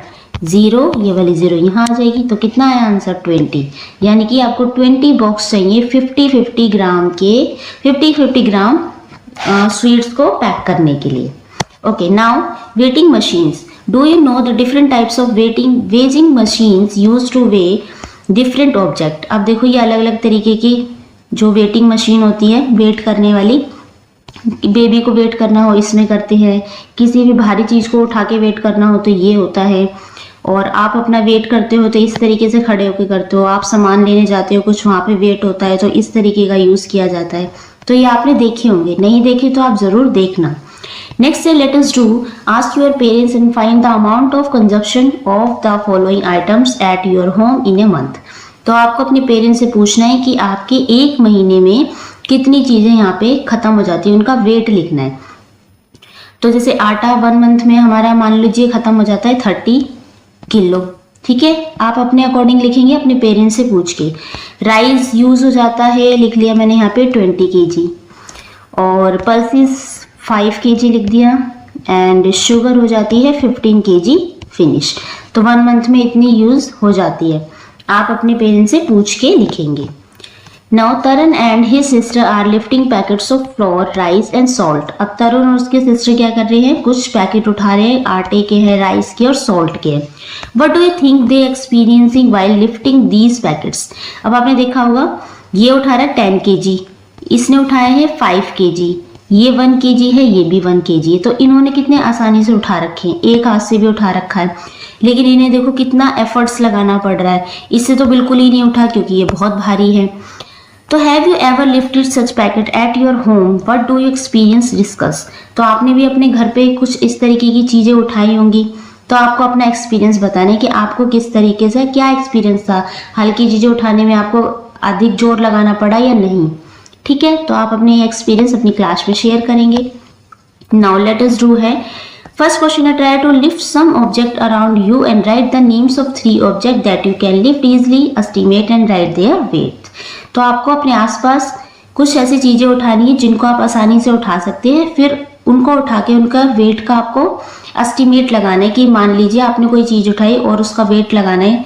0 ये वाली 0 यहाँ आ जाएगी तो कितना आया आंसर 20, यानी कि आपको 20 बॉक्स चाहिए 50 ग्राम के 50 ग्राम स्वीट्स को पैक करने के लिए। Okay, now waiting machines. Do you know the different types of waging machines used two way different object. अब देखो ये अलग अलग तरीके की जो वेटिंग मशीन होती है, वेट करने वाली, बेबी को वेट करना हो इसमें करते हैं, किसी भी भारी चीज़ को उठा के वेट करना हो तो ये होता है, और आप अपना वेट करते हो तो इस तरीके से खड़े होकर करते हो, आप सामान लेने जाते हो कुछ वहाँ पे वेट होता है तो इस तरीके का यूज़ किया जाता है। तो ये आपने देखे होंगे, नहीं देखे तो आप ज़रूर देखना। नेक्स्ट है let us do ask your parents and find the amount of consumption of the following items at your home in a month. तो आपको अपने पेरेंट्स से पूछना है कि आपके एक महीने में कितनी चीज़ें यहाँ पे ख़त्म हो जाती है, उनका वेट लिखना है। तो जैसे आटा 1 मंथ में हमारा मान लीजिए ख़त्म हो जाता है 30 किलो, ठीक है, आप अपने अकॉर्डिंग लिखेंगे अपने पेरेंट्स से पूछ के। राइस यूज़ हो जाता है, लिख लिया मैंने यहाँ पे 20 kg, और पल्सेस 5 kg लिख दिया, एंड शुगर हो जाती है 15 kg फिनिश। तो 1 मंथ में इतनी यूज़ हो जाती है, आप अपने पेरेंट्स से पूछ के लिखेंगे। Now Tarun and his sister are lifting packets of flour rice and salt. अब तरुण और उसके सिस्टर क्या कर रहे हैं, कुछ पैकेट उठा रहे हैं, आटे के हैं, राइस के और सॉल्ट के। What do you think they experiencing while lifting these packets. अब आपने देखा होगा ये उठा रहा है 10 kg, इसने उठाया है 5 kg, ये 1 kg है, ये भी 1 kg है, तो इन्होंने कितने आसानी से उठा रखे हैं, एक हाथ से भी उठा रखा है। लेकिन इन्हें देखो कितना एफर्ट्स लगाना पड़ रहा है, इससे तो बिल्कुल ही नहीं उठा क्योंकि ये बहुत भारी है। तो have you ever lifted such packet at your home, what do you experience discuss. तो आपने भी अपने घर पे कुछ इस तरीके की चीज़ें उठाई होंगी, तो आपको अपना एक्सपीरियंस बताना है कि आपको किस तरीके से क्या एक्सपीरियंस था, हल्की चीज़ें उठाने में आपको अधिक जोर लगाना पड़ा या नहीं, ठीक है। तो आप अपने एक्सपीरियंस अपनी क्लास में शेयर करेंगे। नाउ लेट अस डू है फर्स्ट क्वेश्चन है try to lift some object around you and write the names of 3 object that you can lift easily, estimate and write their weight. तो आपको अपने आसपास कुछ ऐसी चीज़ें उठानी है जिनको आप आसानी से उठा सकते हैं, फिर उनको उठा के उनका वेट का आपको एस्टिमेट लगाना है कि मान लीजिए आपने कोई चीज़ उठाई और उसका वेट लगाना है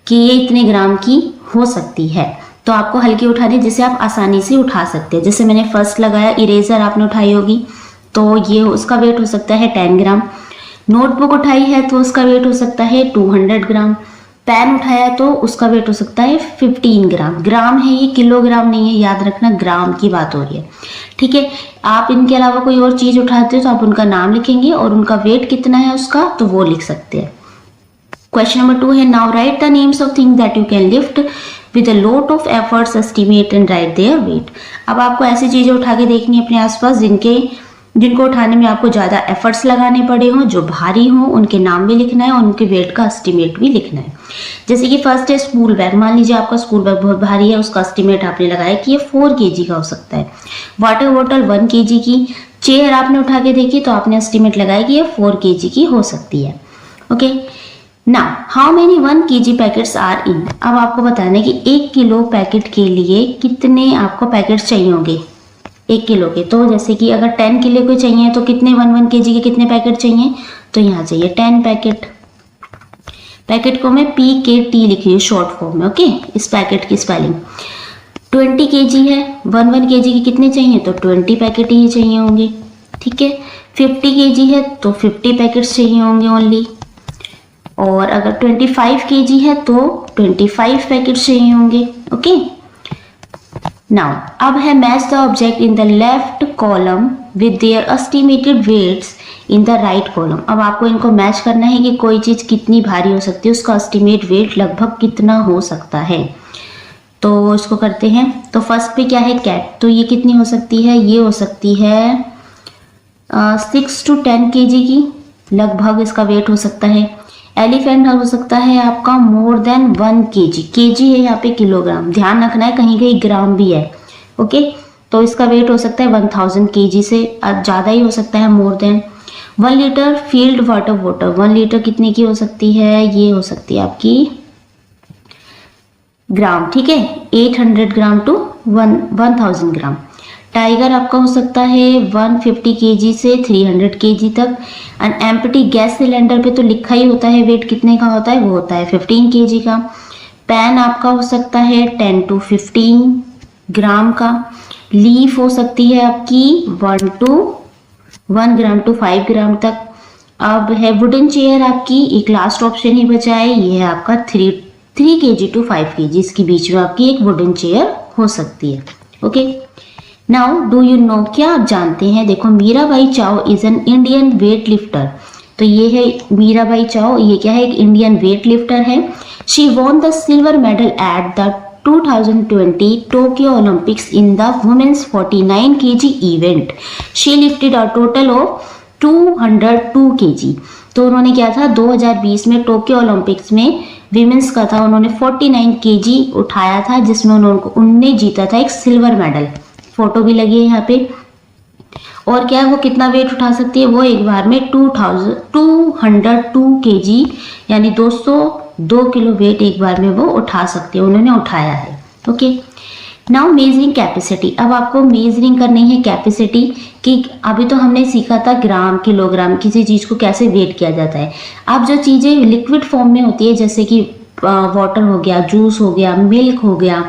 कि ये इतने ग्राम की हो सकती है। तो आपको हल्की उठानी है जिसे आप आसानी से उठा सकते हैं। जैसे मैंने फर्स्ट लगाया इरेजर आपने उठाई होगी तो ये उसका वेट हो सकता है 10 ग्राम। नोटबुक उठाई है तो उसका वेट हो सकता है 200 ग्राम। पेन उठाया तो उसका वेट हो सकता है 15 ग्राम। ग्राम है ये, किलोग्राम नहीं है, याद रखना ग्राम की बात हो रही है, ठीक है। आप इनके अलावा कोई और चीज़ उठाते हो तो आप उनका नाम लिखेंगे और उनका वेट कितना है उसका तो वो लिख सकते हैं। क्वेश्चन नंबर 2 है now write the names of thing that you can lift with a lot of efforts, estimate and write their weight. अब आपको ऐसी चीज़ें उठा के देखनी है अपने आसपास जिनको उठाने में आपको ज़्यादा एफर्ट्स लगाने पड़े हों, जो भारी हों, उनके नाम भी लिखना है और उनके वेट का एस्टिमेट भी लिखना है। जैसे कि फर्स्ट है स्कूल बैग। मान लीजिए आपका स्कूल बैग बहुत भारी है, उसका एस्टिमेट आपने लगाया कि ये 4 kg का हो सकता है। वाटर बॉटल 1 kg की। चेयर आपने उठा के देखी तो आपने एस्टिमेट लगाया कि ये 4 kg की हो सकती है। Okay, now how many 1 kg packets are in. अब आपको बताना है कि 1 किलो पैकेट के लिए कितने आपको पैकेट्स चाहिए होंगे 1 किलो के। तो जैसे कि अगर 10 किलो के चाहिए तो कितने 1 kg के कितने पैकेट चाहिए, तो यहाँ चाहिए 10 पैकेट। पैकेट को मैं PKT लिखी है शॉर्ट फॉर्म में, ओके। इस पैकेट की स्पेलिंग 20 kg है, 1 kg के कितने चाहिए तो 20 पैकेट ही चाहिए होंगे, ठीक है। 50 kg है तो 50 पैकेट्स चाहिए होंगे ओनली। और अगर 25 kg है तो 25 पैकेट चाहिए होंगे। ओके, नाउ अब है match the object in the left column with their estimated weights in the right column. अब आपको इनको मैच करना है कि कोई चीज कितनी भारी हो सकती है, उसका एस्टिमेट वेट लगभग कितना हो सकता है। तो इसको करते हैं। तो फर्स्ट पे क्या है, कैट, तो ये कितनी हो सकती है, ये हो सकती है 6 to 10 kg की लगभग इसका वेट हो सकता है। एलिफेंट हो सकता है आपका मोर देन 1 kg, kg है यहाँ पे किलोग्राम, ध्यान रखना है कहीं कहीं ग्राम भी है। ओके, तो इसका वेट हो सकता है 1000 kg से ज़्यादा ही हो सकता है, more than 1 litre field water 1 litre कितने की हो सकती है, ये हो सकती है आपकी ग्राम, ठीक है, 800 ग्राम टू 1000 ग्राम। टाइगर आपका हो सकता है 150 kg से 300 kg तक। एंड एम्प्टी गैस सिलेंडर पे तो लिखा ही होता है वेट कितने का होता है, वो होता है 15 kg का। पैन आपका हो सकता है 10 to 15 ग्राम का। लीफ हो सकती है आपकी 1 ग्राम टू 5 ग्राम तक। अब है वुडन चेयर आपकी, एक लास्ट ऑप्शन ही बचा है, ये है आपका 3 kg टू 5 kg, इसके बीच में आपकी एक वुडन चेयर हो सकती है। Okay, now do you know, क्या आप जानते हैं, देखो Mirabai Chanu is an Indian weight lifter. तो ये है मीराबाई चाव, ये क्या है, एक इंडियन वेट लिफ्टर है। She won the silver medal at the 2020 Tokyo Olympics in the women's 49 kg event. She lifted a total of 202 kg। तो उन्होंने क्या था, 2020 में टोक्यो ओलंपिक्स में विमेंस का था, उन्होंने 49 kg उठाया था, जिसमें उन्होंने जीता था एक सिल्वर मेडल। फोटो भी लगी है यहाँ पे। और क्या वो कितना वेट उठा सकती है, वो एक बार में 202 kg यानी 202 किलो वेट एक बार में वो उठा सकती है, उन्होंने उठाया है। Okay, now measuring capacity. अब आपको मेजरिंग करनी है कैपेसिटी कि अभी तो हमने सीखा था ग्राम किलोग्राम, किसी चीज को कैसे वेट किया जाता है। अब जो चीजें लिक्विड फॉर्म में होती है, जैसे कि वाटर हो गया, जूस हो गया, मिल्क हो गया,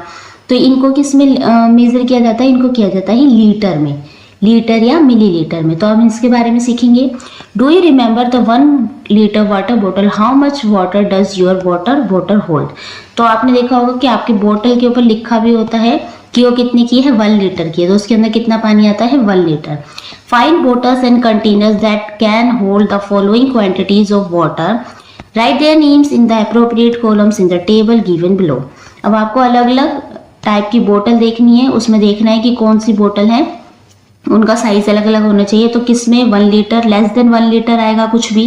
तो इनको किस में मेजर किया जाता है, इनको किया जाता है लीटर में, लीटर या मिलीलीटर में। तो हम इसके बारे में सीखेंगे। Do you remember the 1 litre water बोतल, how much water does your water बोतल होल्ड। तो आपने देखा होगा कि आपके बोतल के ऊपर लिखा भी होता है कि वो कितने की है, 1 लीटर की है, तो उसके अंदर कितना पानी आता है, 1 litre. Find bottles and containers that can hold the following quantities of water, right their names in the appropriate columns in the table given below. अब आपको अलग अलग टाइप की बोतल देखनी है, उसमें देखना है कि कौन सी बोतल है, उनका साइज अलग अलग होना चाहिए। तो किसमें 1 लीटर, लेस देन 1 लीटर आएगा कुछ भी,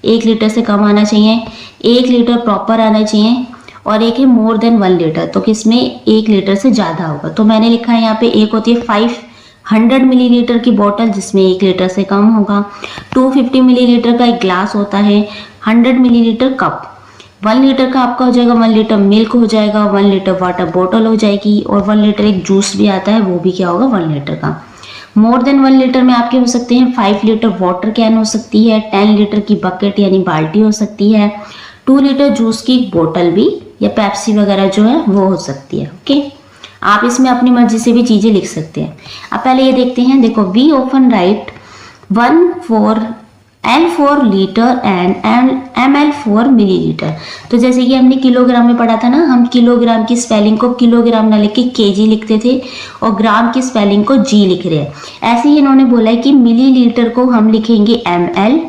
1 लीटर से कम आना चाहिए, 1 लीटर प्रॉपर आना चाहिए, और एक है मोर देन 1 लीटर, तो किसमें 1 लीटर से ज़्यादा होगा। तो मैंने लिखा है यहाँ पे, एक होती है 500 मिलीलीटर की बोतल जिसमें 1 लीटर से कम होगा। 250 मिलीलीटर का एक ग्लास होता है। 100 मिलीलीटर कप, 1 लीटर का आपका हो जाएगा, 1 लीटर मिल्क हो जाएगा, 1 लीटर वाटर बोतल हो जाएगी, और 1 लीटर एक जूस भी आता है, वो भी क्या होगा, 1 लीटर का। मोर देन 1 लीटर में आपके हो सकते हैं 5 लीटर वाटर कैन हो सकती है, 10 लीटर की बकेट यानी बाल्टी हो सकती है, 2 लीटर जूस की बोतल भी या पेप्सी वगैरह जो है वो हो सकती है। ओके, आप इसमें अपनी मर्जी से भी चीज़ें लिख सकते हैं। अब पहले ये देखते हैं, देखो we often write 1 for litre and ml for millilitre. तो जैसे कि हमने किलोग्राम में पढ़ा था ना, हम किलोग्राम की स्पेलिंग को किलोग्राम ना लिख के kg लिखते थे, और ग्राम की स्पेलिंग को g लिख रहे हैं। ऐसे ही इन्होंने बोला है कि मिलीलीटर को हम लिखेंगे ml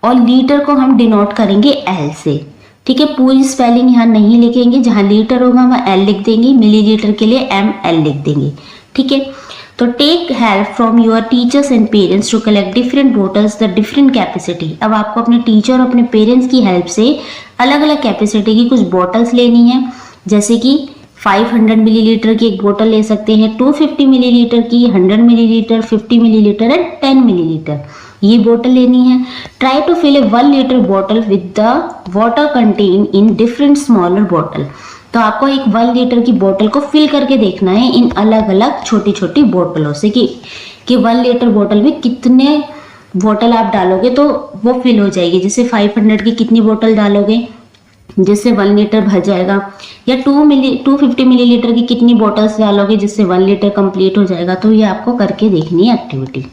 और लीटर को हम डिनोट करेंगे l से। ठीक है, पूरी स्पेलिंग यहाँ नहीं लिखेंगे, जहाँ लीटर होगा वहाँ l लिख देंगे, मिलीलीटर के लिए ml लिख देंगे। ठीक है, तो take help from your teachers and parents to collect different bottles the different capacity. अब आपको अपने टीचर और अपने पेरेंट्स की हेल्प से अलग अलग कैपेसिटी की कुछ बोटल्स लेनी है, जैसे कि 500 मिलीलीटर की एक बोतल ले सकते हैं, 250 मिलीलीटर की, 100 मिलीलीटर, 50 मिलीलीटर एंड 10 मिलीलीटर, ये बोतल लेनी है। Try to fill a 1 litre बोतल with the water contain in different smaller बोतल। तो आपको एक 1 लीटर की बोतल को फिल करके देखना है इन अलग अलग छोटी छोटी बोतलों से कि 1 लीटर बोतल में कितने बोतल आप डालोगे तो वो फिल हो जाएगी। जैसे 500 की कितनी बोतल डालोगे जिससे 1 लीटर भर जाएगा, या 250 मिलीलीटर की कितनी बोतल्स डालोगे जिससे 1 लीटर कंप्लीट हो जाएगा। तो ये आपको करके देखनी है एक्टिविटी।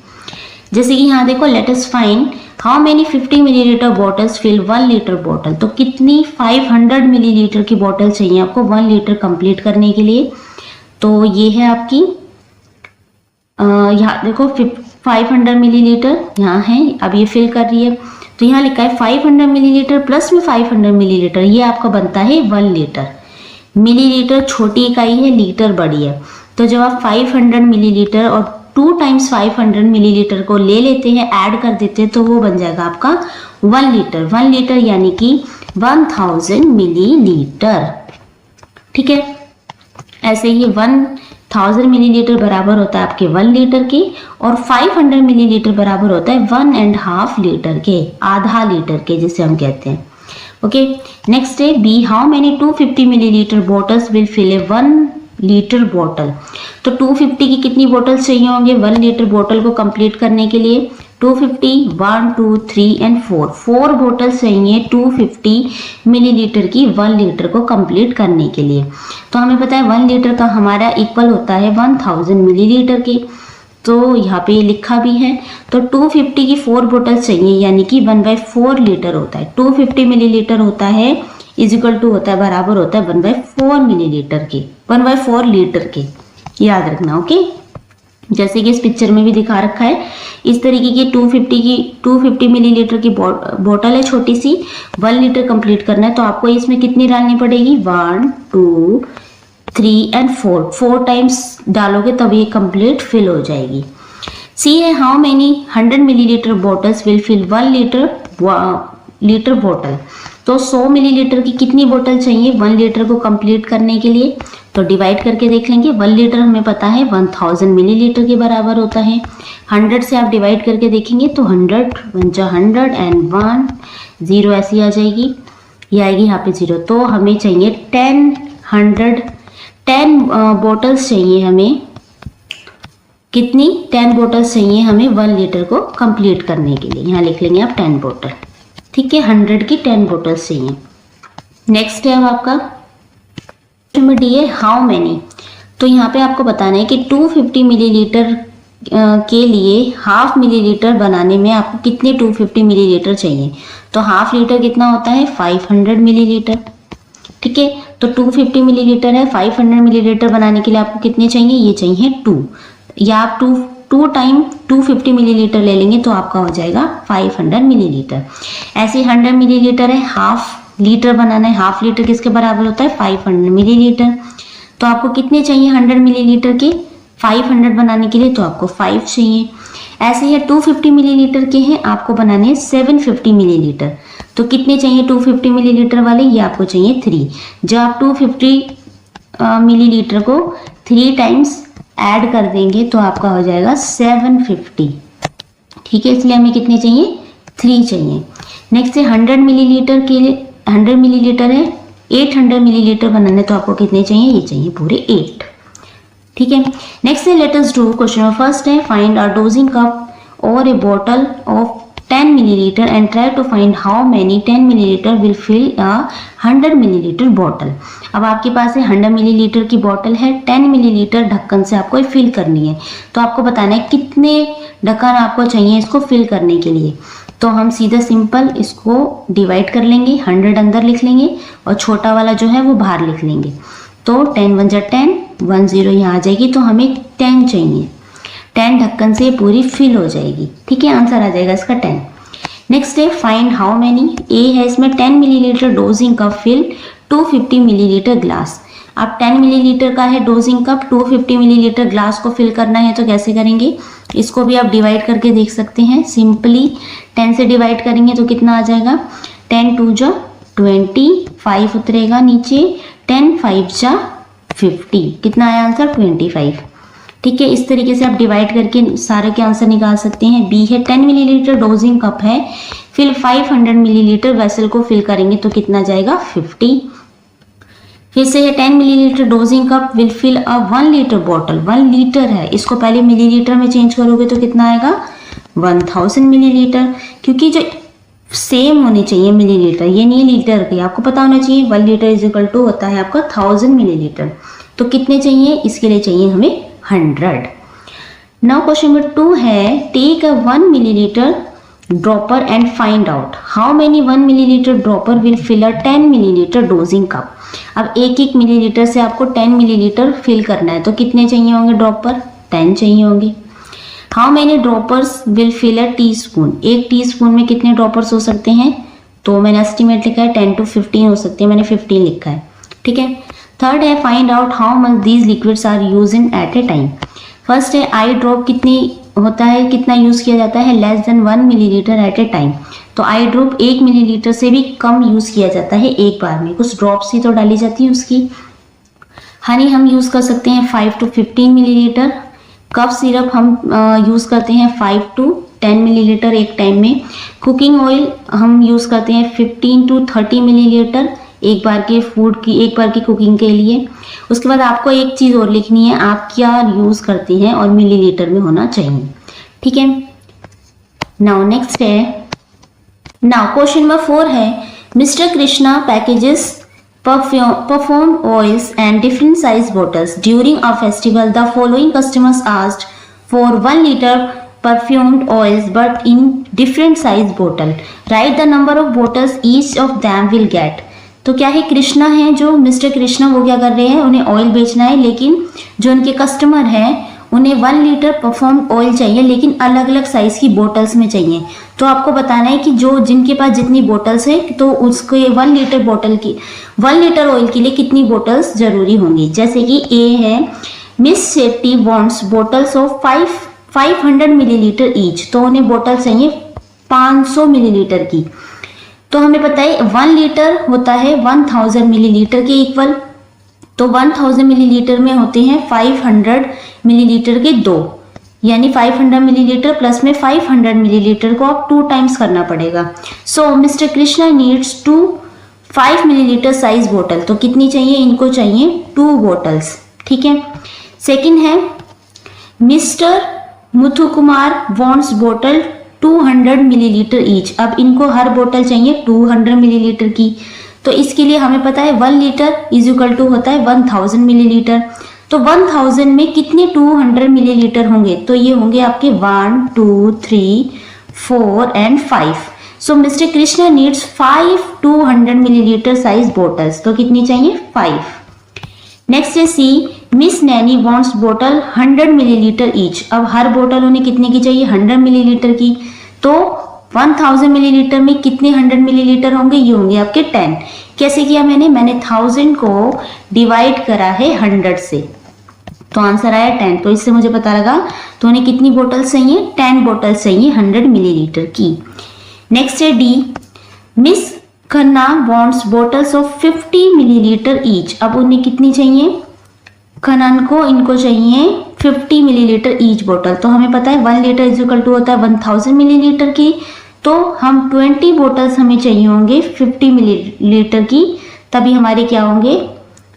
जैसे कि यहाँ देखो, let us find how many 50 millilitre bottles fill 1 litre bottle, तो कितनी 500 मिलीलीटर की बॉटल चाहिए आपको 1 लीटर कंप्लीट करने के लिए। तो ये है आपकी यहाँ देखो 500 मिलीलीटर यहाँ है, अब ये फिल कर रही है, तो यहाँ लिखा है 500 मिलीलीटर प्लस में 500 मिलीलीटर, ये आपका बनता है 1 लीटर। मिलीलीटर छोटी इकाई है, लीटर बड़ी है, तो जब आप 500 मिलीलीटर और 2 टाइम्स 500 मिलीलीटर को ले लेते हैं, ऐड कर देते हैं, तो वो बन जाएगा आपका 1 लीटर। 1 लीटर यानी कि 1000 मिलीलीटर। ठीक है, ऐसे ही 1000 मिलीलीटर बराबर होता है आपके 1 लीटर के, और 500 मिलीलीटर बराबर होता है 1.5 लीटर के, आधा लीटर के जिसे हम कहते हैं। ओके, नेक्स्ट है B, how many 250 millilitre bottles will fill a 1 litre bottle, तो 250 की कितनी बॉटल्स चाहिए होंगे 1 लीटर बॉटल को कंप्लीट करने के लिए। 250 1 2 3 एंड 4 बॉटल्स चाहिए 250 मिलीलीटर की 1 लीटर को कंप्लीट करने के लिए। तो हमें पता है 1 लीटर का हमारा इक्वल होता है 1000 मिलीलीटर के, तो यहाँ पे लिखा भी है। तो 250 की 4 बॉटल्स चाहिए, यानी कि 1/4 लीटर होता है। 250 मिलीलीटर होता है इज इक्वल टू होता है बराबर होता है 1/4 मिलीलीटर के, 1/4 लीटर के, याद रखना। ओके, जैसे कि इस पिक्चर में भी दिखा रखा है, इस तरीके की 250 मिलीलीटर की बोतल है छोटी सी, 1 लीटर कंप्लीट करना है, तो आपको इसमें कितनी डालनी पड़ेगी 1 2 3 एंड 4 टाइम्स डालोगे तब ये कंप्लीट फिल हो जाएगी। सी है, how many 100 millilitre bottles will fill 1 litre bottle, तो 100 मिलीलीटर की कितनी बोतल चाहिए 1 लीटर को कंप्लीट करने के लिए, तो डिवाइड करके देख लेंगे। 1 लीटर हमें पता है 1000 मिलीलीटर के बराबर होता है, 100 से आप डिवाइड करके देखेंगे तो 100 100 एंड 1 0 ऐसी आ जाएगी, ये आएगी यहाँ पे 0। तो हमें चाहिए 10 बोतल्स चाहिए हमें, कितनी 10 बोतल्स चाहिए हमें 1 लीटर को कंप्लीट करने के लिए, यहाँ लिख लेंगे आप 10 बोतल। ठीक है, 100 की 10 बोतल्स चाहिए। नेक्स्ट है अब आपका नंबर डी है, हाउ मेनी, तो यहाँ पे आपको बताना है कि 250 मिलीलीटर के लिए हाफ मिलीलीटर बनाने में आपको कितने 250 मिलीलीटर चाहिए, तो हाफ लीटर कितना होता है 500 मिलीलीटर। ठीक है, तो 250 मिलीलीटर है, 500 मिलीलीटर बनाने के लिए आपको कितने चाहिए, ये चाहिए 2, या आप 2 टाइम 250 मिलीलीटर ले लेंगे तो आपका हो जाएगा 500 मिलीलीटर। ऐसे 100 मिलीलीटर है, हाफ लीटर बनाना है, हाफ लीटर किसके बराबर होता है 500 मिलीलीटर, तो आपको कितने चाहिए 100 मिलीलीटर के 500 बनाने के लिए, तो आपको 5 चाहिए। ऐसे ही 250 मिलीलीटर के हैं, आपको बनाने हैं 750 मिलीलीटर, तो कितने चाहिए 250 मिलीलीटर वाले, ये आपको चाहिए 3। जब आप 250 मिलीलीटर को 3 टाइम्स ऐड कर देंगे तो आपका हो जाएगा 750। ठीक है, इसलिए हमें कितने चाहिए 3 चाहिए। नेक्स्ट है 100 मिलीलीटर के लिए, 100 मिलीलीटर है, 800 मिलीलीटर बनाने, तो आपको कितने चाहिए, ये चाहिए पूरे 8। ठीक है, नेक्स्ट है let us do question. First है फाइंड अ डोजिंग कप और a bottle of 10 millilitre and try to find how many 10 millilitre will fill a 100 millilitre bottle. अब आपके पास है 100 मिलीलीटर की बॉटल है, 10 मिलीलीटर ढक्कन से आपको फिल करनी है, तो आपको बताना है कितने ढक्कन आपको चाहिए इसको फिल करने के लिए। तो हम सीधा सिंपल इसको डिवाइड कर लेंगे, 100 अंदर लिख लेंगे और छोटा वाला जो है वो बाहर लिख लेंगे। तो 10 1 10 1 0 यहाँ आ जाएगी, तो हमें 10 चाहिए, 10 ढक्कन से पूरी फिल हो जाएगी। ठीक है, आंसर आ जाएगा इसका 10। नेक्स्ट है फाइंड हाउ मेनी, ए है इसमें 10 millilitre dosing cup fill 250 millilitre glass. अब 10 मिलीलीटर का है डोजिंग कप, 250 मिलीलीटर ग्लास को फिल करना है, तो कैसे करेंगे, इसको भी आप डिवाइड करके देख सकते हैं। सिंपली 10 से डिवाइड करेंगे तो कितना आ जाएगा, 10 2 जा 20, 5 उतरेगा नीचे, 10 5 जा 50, कितना आया आंसर 25। ठीक है, इस तरीके से आप डिवाइड करके सारे के आंसर निकाल सकते हैं। बी है 10 मिलीलीटर डोजिंग कप है, फिर 500 मिलीलीटर वेसल को फिल करेंगे तो कितना जाएगा 50। फिर से है 10 millilitre dosing cup will fill a 1 litre bottle, 1 litre है, इसको पहले मिलीलीटर में चेंज करोगे तो कितना आएगा 1000 मिलीलीटर, क्योंकि जो सेम होनी चाहिए मिलीलीटर, ये नहीं लीटर की, आपको पता होना चाहिए 1 लीटर इज इक्वल टू होता है आपका 1000 मिलीलीटर। तो कितने चाहिए, इसके लिए चाहिए हमें 100। नाउ क्वेश्चन नंबर 2 है take a 1 millilitre dropper and find out how many 1 millilitre dropper will fill a 10 millilitre dosing cup. अब एक एक मिलीलीटर से आपको 10 मिलीलीटर फिल करना है, तो कितने चाहिए होंगे ड्रॉपर? 10 चाहिए होंगे। How many droppers will fill a teaspoon, एक टी स्पून में कितने ड्रॉपर्स हो सकते हैं? तो मैंने एस्टिमेट लिखा है 10 to 15 हो सकते हैं, मैंने 15 लिखा है, ठीक है। थर्ड है find out how much these liquids are use in at a time. First है आई ड्रॉप कितनी होता है, कितना यूज किया जाता है? Less than 1 millilitre at a time. तो आई ड्रॉप 1 मिलीलीटर से भी कम यूज किया जाता है एक बार में, कुछ ड्रॉप्स ही तो डाली जाती है उसकी। हनी हम यूज कर सकते हैं 5 to 15 मिलीलीटर। कफ सिरप हम यूज करते हैं 5 to 10 मिलीलीटर एक टाइम में। कुकिंग ऑयल हम यूज करते हैं 15 to 30 मिलीलीटर एक बार की कुकिंग के लिए। उसके बाद आपको एक चीज और लिखनी है, आप क्या यूज करते हैं और मिलीलीटर में होना चाहिए, ठीक है। नाउ नेक्स्ट है, नाउ क्वेश्चन नंबर 4 है mister Krishna packages perfume oils and different size bottles during a festival. The following customers asked for 1 liter perfumed oils but in different size bottle. Write the number of bottles each of them will get. तो क्या है, कृष्णा है जो मिस्टर कृष्णा वो क्या कर रहे हैं, उन्हें ऑयल बेचना है, लेकिन जो उनके कस्टमर हैं उन्हें 1 लीटर परफ्यूम ऑयल चाहिए, लेकिन अलग अलग साइज की बोतल्स में चाहिए। तो आपको बताना है कि जो जिनके पास जितनी बोतल्स है तो उसको 1 लीटर ऑयल के लिए कितनी बोतल्स जरूरी होंगी। जैसे कि ए है miss Shetty wants bottles of 500 millilitre each, तो उन्हें बोतल चाहिए 500 मिलीलीटर की। तो हमें पता है 1 लीटर होता है 1000 मिलीलीटर के इक्वल, तो 1000 मिलीलीटर में होते हैं 500 मिलीलीटर के 2, यानी 500 मिलीलीटर प्लस में 500 मिलीलीटर को आप 2 टाइम्स करना पड़ेगा। So mister Krishna needs 5 millilitre size बोतल, तो कितनी चाहिए, इनको चाहिए 2 बोतल्स, ठीक है। सेकंड है मिस्टर मुथु कुमार वांट्स बोतल 200 मिलीलीटर ईच। अब इनको हर बोतल चाहिए 200 मिलीलीटर की, तो इसके लिए हमें पता है 1 लीटर इज इक्वल टू होता है 1000 मिलीलीटर। तो 1000 में कितने 200 मिलीलीटर होंगे, तो ये होंगे आपके 1 2 3 4 and 5। So mister Krishna needs 5 200 millilitre size bottles, तो कितनी चाहिए 5। नेक्स्ट है सी मिस नैनी वांट्स बोतल 100 मिलीलीटर ईच। अब हर बोतल उन्हें कितने की चाहिए, 100 मिलीलीटर की। तो 1000 मिलीलीटर में कितने 100 मिलीलीटर होंगे, ये होंगे आपके 10। कैसे किया मैंने 1000 को डिवाइड करा है 100 से, तो आंसर आया 10। तो इससे मुझे पता लगा तो उन्हें कितनी बोतल्स चाहिए, 10 बोतल्स चाहिए 100 मिलीलीटर की। नेक्स्ट है D miss Khanna wants bottles of 50 millilitre each. अब उन्हें कितनी चाहिए, खनन को इनको चाहिए 50 मिलीलीटर ईच बोतल। तो हमें पता है 1 लीटर इज इक्वल टू होता है 1000 मिलीलीटर की, तो हम 20 बोतल्स हमें चाहिए होंगे 50 मिलीलीटर की, तभी हमारे क्या होंगे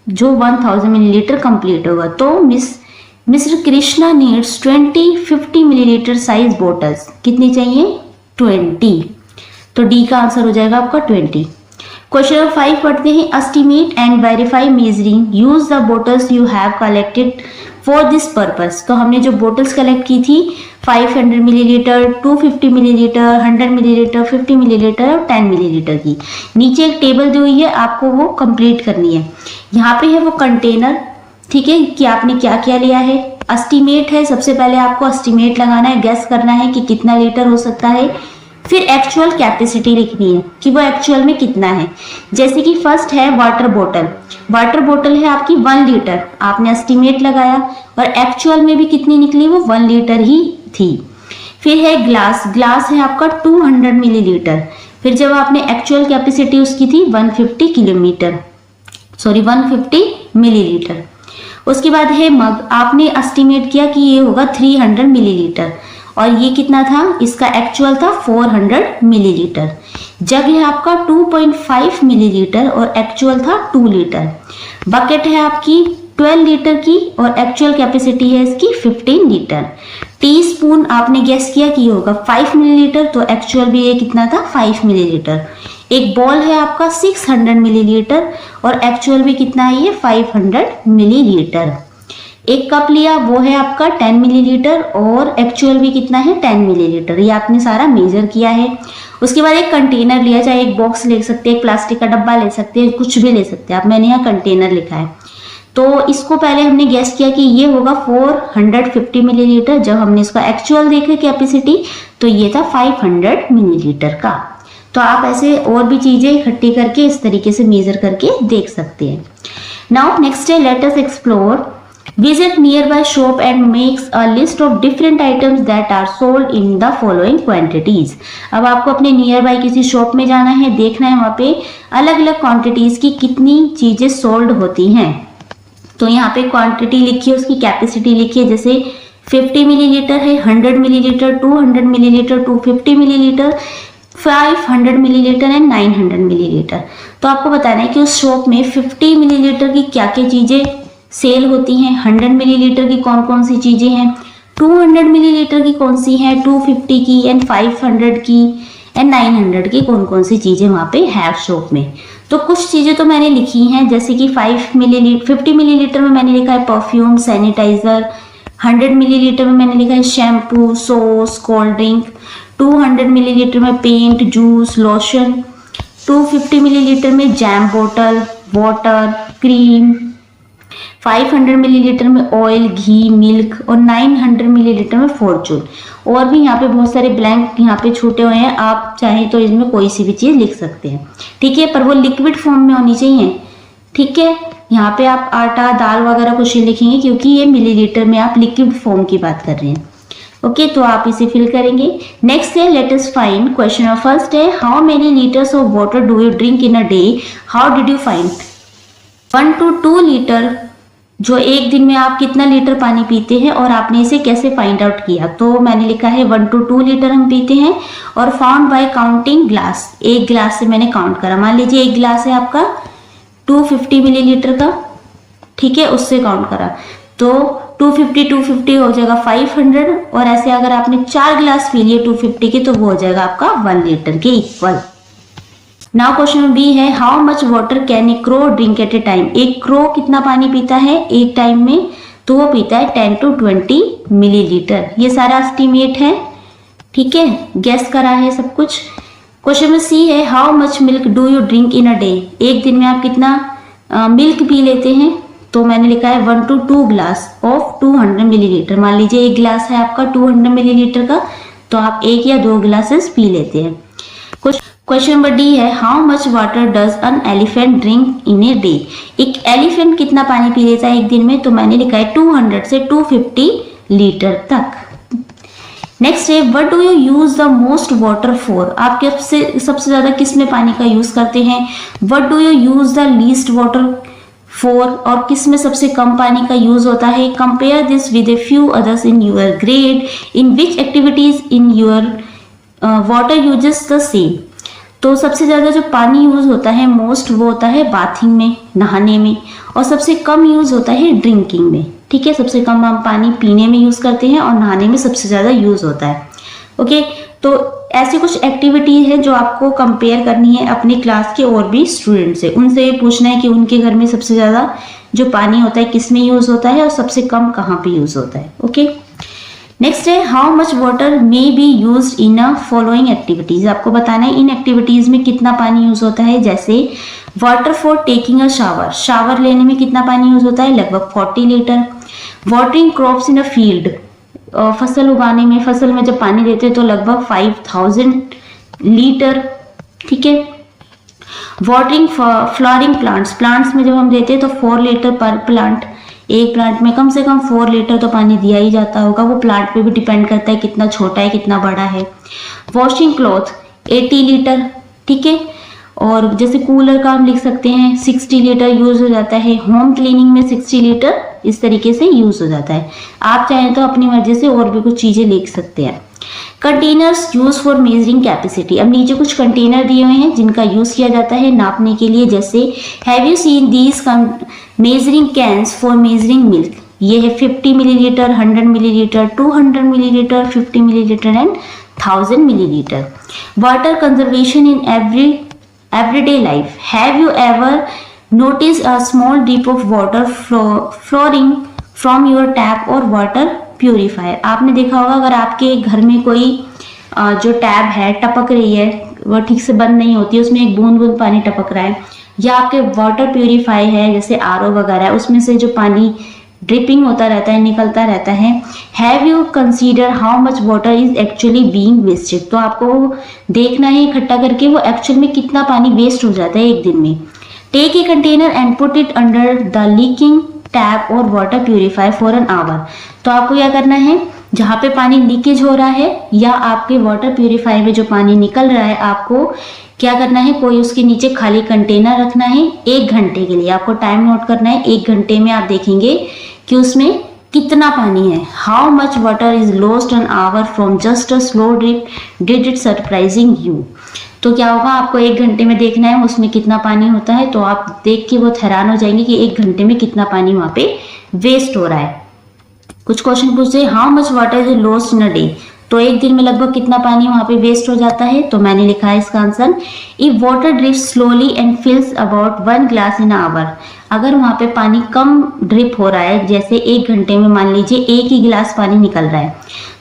जो 1000 मिलीलीटर कंप्लीट होगा। तो mister Krishna needs 50 millilitre size bottles, कितनी चाहिए 20। तो डी का आंसर हो जाएगा आपका 20। क्वेश्चन नंबर 5 पढ़ते हैं estimate and verify measuring use the bottles you have collected for this purpose. तो हमने जो बोटल्स कलेक्ट की थी 500 मिलीलीटर 250 मिलीलीटर 100 मिलीलीटर 50 मिलीलीटर और 10 मिलीलीटर की, नीचे एक टेबल दी हुई है, आपको वो कंप्लीट करनी है। यहाँ पे है वो कंटेनर, ठीक है, कि आपने क्या क्या लिया है। एस्टिमेट है, सबसे पहले आपको एस्टिमेट लगाना है, गेस करना है कि कितना लीटर हो सकता है। फिर एक्चुअल कैपेसिटी लिखनी है कि वो एक्चुअल में कितना है। जैसे कि फर्स्ट है वाटर बोतल है आपकी 1 लीटर, आपने एस्टिमेट लगाया और एक्चुअल में भी कितनी निकली, वो 1 लीटर ही थी। फिर है ग्लास है आपका 200 मिलीलीटर, फिर जब आपने एक्चुअल कैपेसिटी उसकी थी 150 मिलीलीटर। उसके बाद है मग, आपने एस्टिमेट किया कि ये होगा 300 मिलीलीटर और ये कितना था, इसका एक्चुअल था 400 मिलीलीटर। जग है आपका 2.5 मिलीलीटर और एक्चुअल था 2 लीटर। बकेट है आपकी 12 लीटर की और एक्चुअल कैपेसिटी है इसकी 15 लीटर। टी स्पून आपने गेस किया कि होगा 5 मिलीलीटर, तो एक्चुअल भी ये कितना था 5 मिलीलीटर। एक बॉल है आपका 600 मिलीलीटर और एक्चुअल भी कितना है ये 500 मिलीलीटर। एक कप लिया वो है आपका 10 मिलीलीटर और एक्चुअल भी कितना है 10 मिलीलीटर, ये आपने सारा मेजर किया है। उसके बाद एक कंटेनर लिया, चाहे एक बॉक्स ले सकते हैं, एक प्लास्टिक का डब्बा ले सकते हैं, कुछ भी ले सकते हैं आप, मैंने यहाँ कंटेनर लिखा है। तो इसको पहले हमने गेस किया कि ये होगा 450 मिलीलीटर, जब हमने इसका एक्चुअल देखा कैपेसिटी तो ये था 500 मिलीलीटर का। तो आप ऐसे और भी चीजें इकट्ठी करके इस तरीके से मेजर करके देख सकते हैं। नाउ नेक्स्ट है let us explore, visit nearby shop and makes a list of different items that are sold in the following quantities। अब आपको अपने नियर बाय किसी शॉप में जाना है, देखना है वहां पे अलग अलग क्वांटिटीज की कितनी चीजें सोल्ड होती हैं। तो यहाँ पे क्वांटिटी लिखी है, उसकी कैपेसिटी लिखी है, जैसे 50 मिलीलीटर है, 100 millilitre, 200 millilitre, 250 millilitre, 500 millilitre and 900 millilitre. तो आपको बताना है कि उस शॉप में 50 मिलीलीटर की क्या क्या चीजें सेल होती हैं, 100 मिलीलीटर की कौन कौन सी चीजें हैं, 200 मिलीलीटर की कौन सी है, 250 की एंड 500 की एंड 900 की कौन कौन सी चीजें वहां पे है शॉप में। तो कुछ चीजें तो मैंने लिखी हैं, जैसे कि 50 मिलीलीटर में मैंने लिखा है परफ्यूम, सैनिटाइजर, 100 मिलीलीटर में मैंने लिखा है shampoo, sauce, cold drink, 200 millilitre में पेंट, जूस, लोशन, 250 मिलीलीटर में जैम बोतल, वाटर, क्रीम, 500 मिलीलीटर में ऑयल, घी, मिल्क और 900 मिलीलीटर में फॉर्चून। और भी यहाँ पे बहुत सारे ब्लैंक यहाँ पे छूटे हुए हैं, आप चाहें तो इसमें कोई सी भी चीज़ लिख सकते हैं, ठीक है, पर वो लिक्विड फॉर्म में होनी चाहिए, ठीक है। यहाँ पे आप आटा, दाल वगैरह कुछ नहीं लिखेंगे क्योंकि ये मिलीलीटर में आप लिक्विड फॉर्म की बात कर रहे हैं, ओके। तो आप इसे फिल करेंगे। नेक्स्ट है let us find, question number first है how many litres of water do you drink in a day, how did you find. 1 to 2 litre, जो एक दिन में आप कितना लीटर पानी पीते हैं और आपने इसे कैसे फाइंड आउट किया। तो मैंने लिखा है 1 to 2 लीटर हम पीते हैं और फाउंड बाय काउंटिंग ग्लास, एक ग्लास से मैंने काउंट करा। मान लीजिए एक ग्लास है आपका 250 मिलीलीटर का, ठीक है, उससे काउंट करा तो 250 हो जाएगा 500, और ऐसे अगर आपने 4 ग्लास पी लिए 250 के तो वो हो जाएगा आपका 1 लीटर के इक्वल। नाउ क्वेश्चन बी है how much water can a crow drink eight a time, एक क्रो कितना पानी पीता है एक टाइम में, तो वो पीता है 10 to 20 मिलीलीटर। ये सारा एस्टिमेट है, ठीक है, गैस करा है सब कुछ। क्वेश्चन में सी है how much milk do you drink in a day, एक दिन में आप कितना मिल्क पी लेते हैं। तो मैंने लिखा है 1 to 2 ग्लास ऑफ 200 मिलीलीटर। मान लीजिए एक ग्लास है आपका 200 मिलीलीटर का, तो आप 1 या 2 ग्लासेस पी लेते हैं। क्वेश्चन नंबर डी है how much water does an elephant drink in a day, एक एलिफेंट कितना पानी पी लेता है एक दिन में। तो मैंने लिखा है 200 से 250 लीटर तक। नेक्स्ट है what do you use the most water for, आप सबसे ज्यादा किस में पानी का यूज करते हैं। What do you use the least water for, और किस में सबसे कम पानी का यूज होता है। Compare this with a few others in your grade, in which activities in your water uses the same. तो सबसे ज्यादा जो पानी यूज होता है मोस्ट वो होता है बाथिंग में, नहाने में, और सबसे कम यूज होता है ड्रिंकिंग में, ठीक है। सबसे कम हम पानी पीने में यूज करते हैं और नहाने में सबसे ज्यादा यूज होता है, ओके। तो ऐसी कुछ एक्टिविटी है जो आपको कंपेयर करनी है अपनी क्लास के और भी स्टूडेंट से, उनसे पूछना है कि उनके घर में सबसे ज्यादा जो पानी होता है किस में यूज होता है और सबसे कम कहाँ पे यूज होता है, ओके। नेक्स्ट है how much water may be used in a following activities, आपको बताना है इन एक्टिविटीज में कितना पानी यूज होता है। जैसे water for taking a shower, shower लेने में कितना पानी यूज होता है, लगभग 40 litre. Watering crops in a field, फसल उगाने में, फसल में जब पानी देते हैं तो लगभग 5000 लीटर, ठीक है। वाटरिंग फ्लावरिंग प्लांट्स, प्लांट्स में जब हम देते हैं तो 4 लीटर पर प्लांट, एक प्लांट में कम से कम 4 लीटर तो पानी दिया ही जाता होगा, वो प्लांट पे भी डिपेंड करता है कितना छोटा है कितना बड़ा है। वॉशिंग क्लॉथ 80 लीटर, ठीक है। और जैसे कूलर का हम लिख सकते हैं 60 लीटर यूज हो जाता है। होम क्लीनिंग में 60 लीटर इस तरीके से यूज हो जाता है। आप चाहें तो अपनी मर्जी से और भी कुछ चीजें लिख सकते हैं। Containers use for measuring capacity, अब नीचे कुछ कंटेनर दिए हुए हैं जिनका यूज किया जाता है नापने के लिए। जैसे have you seen these measuring cans for measuring milk, ये है 50 millilitre, 100 millilitre, 200 millilitre, 50 millilitre and 1000 millilitre. Water conservation in everyday life, have you ever noticed a small drip of water flowing from your tap or water purifier. आपने देखा होगा अगर आपके घर में कोई जो टैप है टपक रही है, वो ठीक से बंद नहीं होती, उसमें एक बूंद बूंद पानी टपक रहा है, या आपके वाटर प्यूरिफाई है जैसे आरओ वगैरह, उसमें से जो पानी ड्रिपिंग होता रहता है, निकलता रहता है, have you consider how much water is actually being wasted. तो आपको देखना है इकट्ठा करके वो एक्चुअल में कितना पानी वेस्ट हो जाता है एक दिन में। Take a container and put it under the leaking tap or water purifier for an hour. तो आपको क्या करना है, जहाँ पे पानी लीकेज हो रहा है या आपके वाटर प्यूरिफायर में जो पानी निकल रहा है, आपको क्या करना है, कोई उसके नीचे खाली कंटेनर रखना है 1 घंटे के लिए। आपको टाइम नोट करना है, 1 घंटे में आप देखेंगे कि उसमें कितना पानी है। How much water is lost an hour from just a slow drip did it surprising you. तो क्या होगा, आपको 1 घंटे में देखना है उसमें कितना पानी होता है। तो आप देख के बहुत हैरान हो जाएंगे कि 1 घंटे में कितना पानी वहां पे वेस्ट हो रहा है। कुछ क्वेश्चन पूछते हैं, how much water is lost in a day. तो एक दिन में लगभग कितना पानी वहां पे वेस्ट हो जाता है। तो मैंने लिखा है इसका answer, if water drips slowly and fills about 1 glass in hour. अगर वहां पे पानी कम ड्रिप हो रहा है, जैसे 1 घंटे में मान लीजिए 1 ही गिलास पानी निकल रहा है,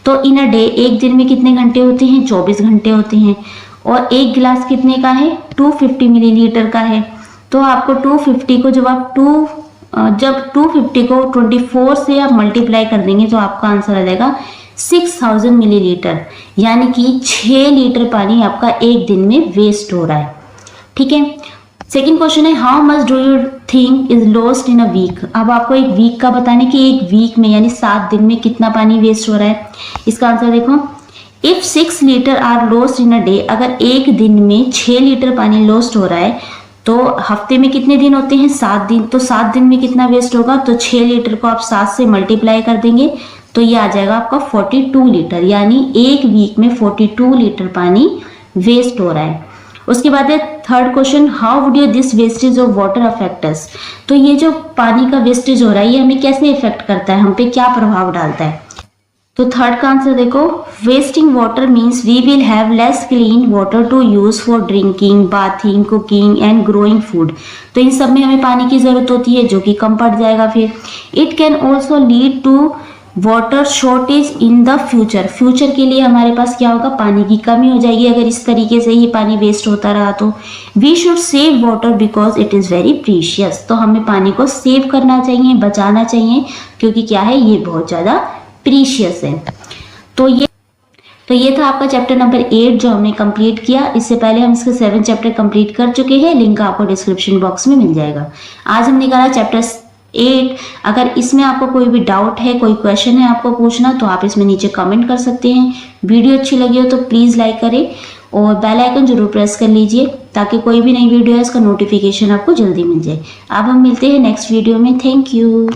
तो इन अ डे, एक दिन में कितने घंटे होते हैं, 24 घंटे होते हैं। और 1 गिलास कितने का है, 250 मिलीलीटर का है। तो आपको 250 को जब 250 को 24 से आप मल्टीप्लाई कर देंगे तो आपका आंसर आ जाएगा 6000 मिलीलीटर, यानी कि 6 लीटर पानी आपका एक दिन में वेस्ट हो रहा है। ठीक है। सेकंड क्वेश्चन है, how much do you think is lost in a week. अब आपको एक वीक का बताने कि एक वीक में यानी 7 दिन में कितना पानी वेस्ट हो रहा है। इसका आंसर देखो, if 6 litre are lost in a day, अगर एक दिन में 6 लीटर पानी लॉस्ट हो रहा है तो हफ्ते में कितने दिन होते हैं, 7 दिन। तो 7 दिन में कितना वेस्ट होगा, तो 6 लीटर को आप 7 से मल्टीप्लाई कर देंगे तो ये आ जाएगा आपका 42 लीटर, यानी एक वीक में 42 लीटर पानी वेस्ट हो रहा है। उसके बाद है third question, how would you this wastage of water affect us. तो ये जो पानी का वेस्टेज हो रहा है ये हमें कैसे इफेक्ट करता है, हम पे क्या प्रभाव डालता है। तो थर्ड का आंसर देखो, wasting water means we will have less clean water to use for drinking, bathing, cooking and growing food. तो इन सब में हमें पानी की जरूरत होती है जो कि कम पड़ जाएगा फिर। It can also lead to water shortage in the future. Future के लिए हमारे पास क्या होगा, पानी की कमी हो जाएगी अगर इस तरीके से ही पानी वेस्ट होता रहा तो। We should save water because it is very precious. तो हमें पानी को सेव करना चाहिए, बचाना चाहिए, क्योंकि क्या है, ये बहुत ज़्यादा प्रीशियस है। तो ये था आपका चैप्टर नंबर 8 जो हमने कंप्लीट किया। इससे पहले हम इसके 7 चैप्टर कंप्लीट कर चुके हैं, लिंक आपको डिस्क्रिप्शन बॉक्स में मिल जाएगा। आज हमने करा चैप्टर 8। अगर इसमें आपको कोई भी डाउट है, कोई क्वेश्चन है आपको पूछना, तो आप इसमें नीचे कमेंट कर सकते हैं। वीडियो अच्छी लगी हो तो प्लीज़ लाइक करें और बेल आइकन जरूर प्रेस कर लीजिए ताकि कोई भी नई वीडियो है इसका नोटिफिकेशन आपको जल्दी मिल जाए। अब हम मिलते हैं नेक्स्ट वीडियो में। Thank you.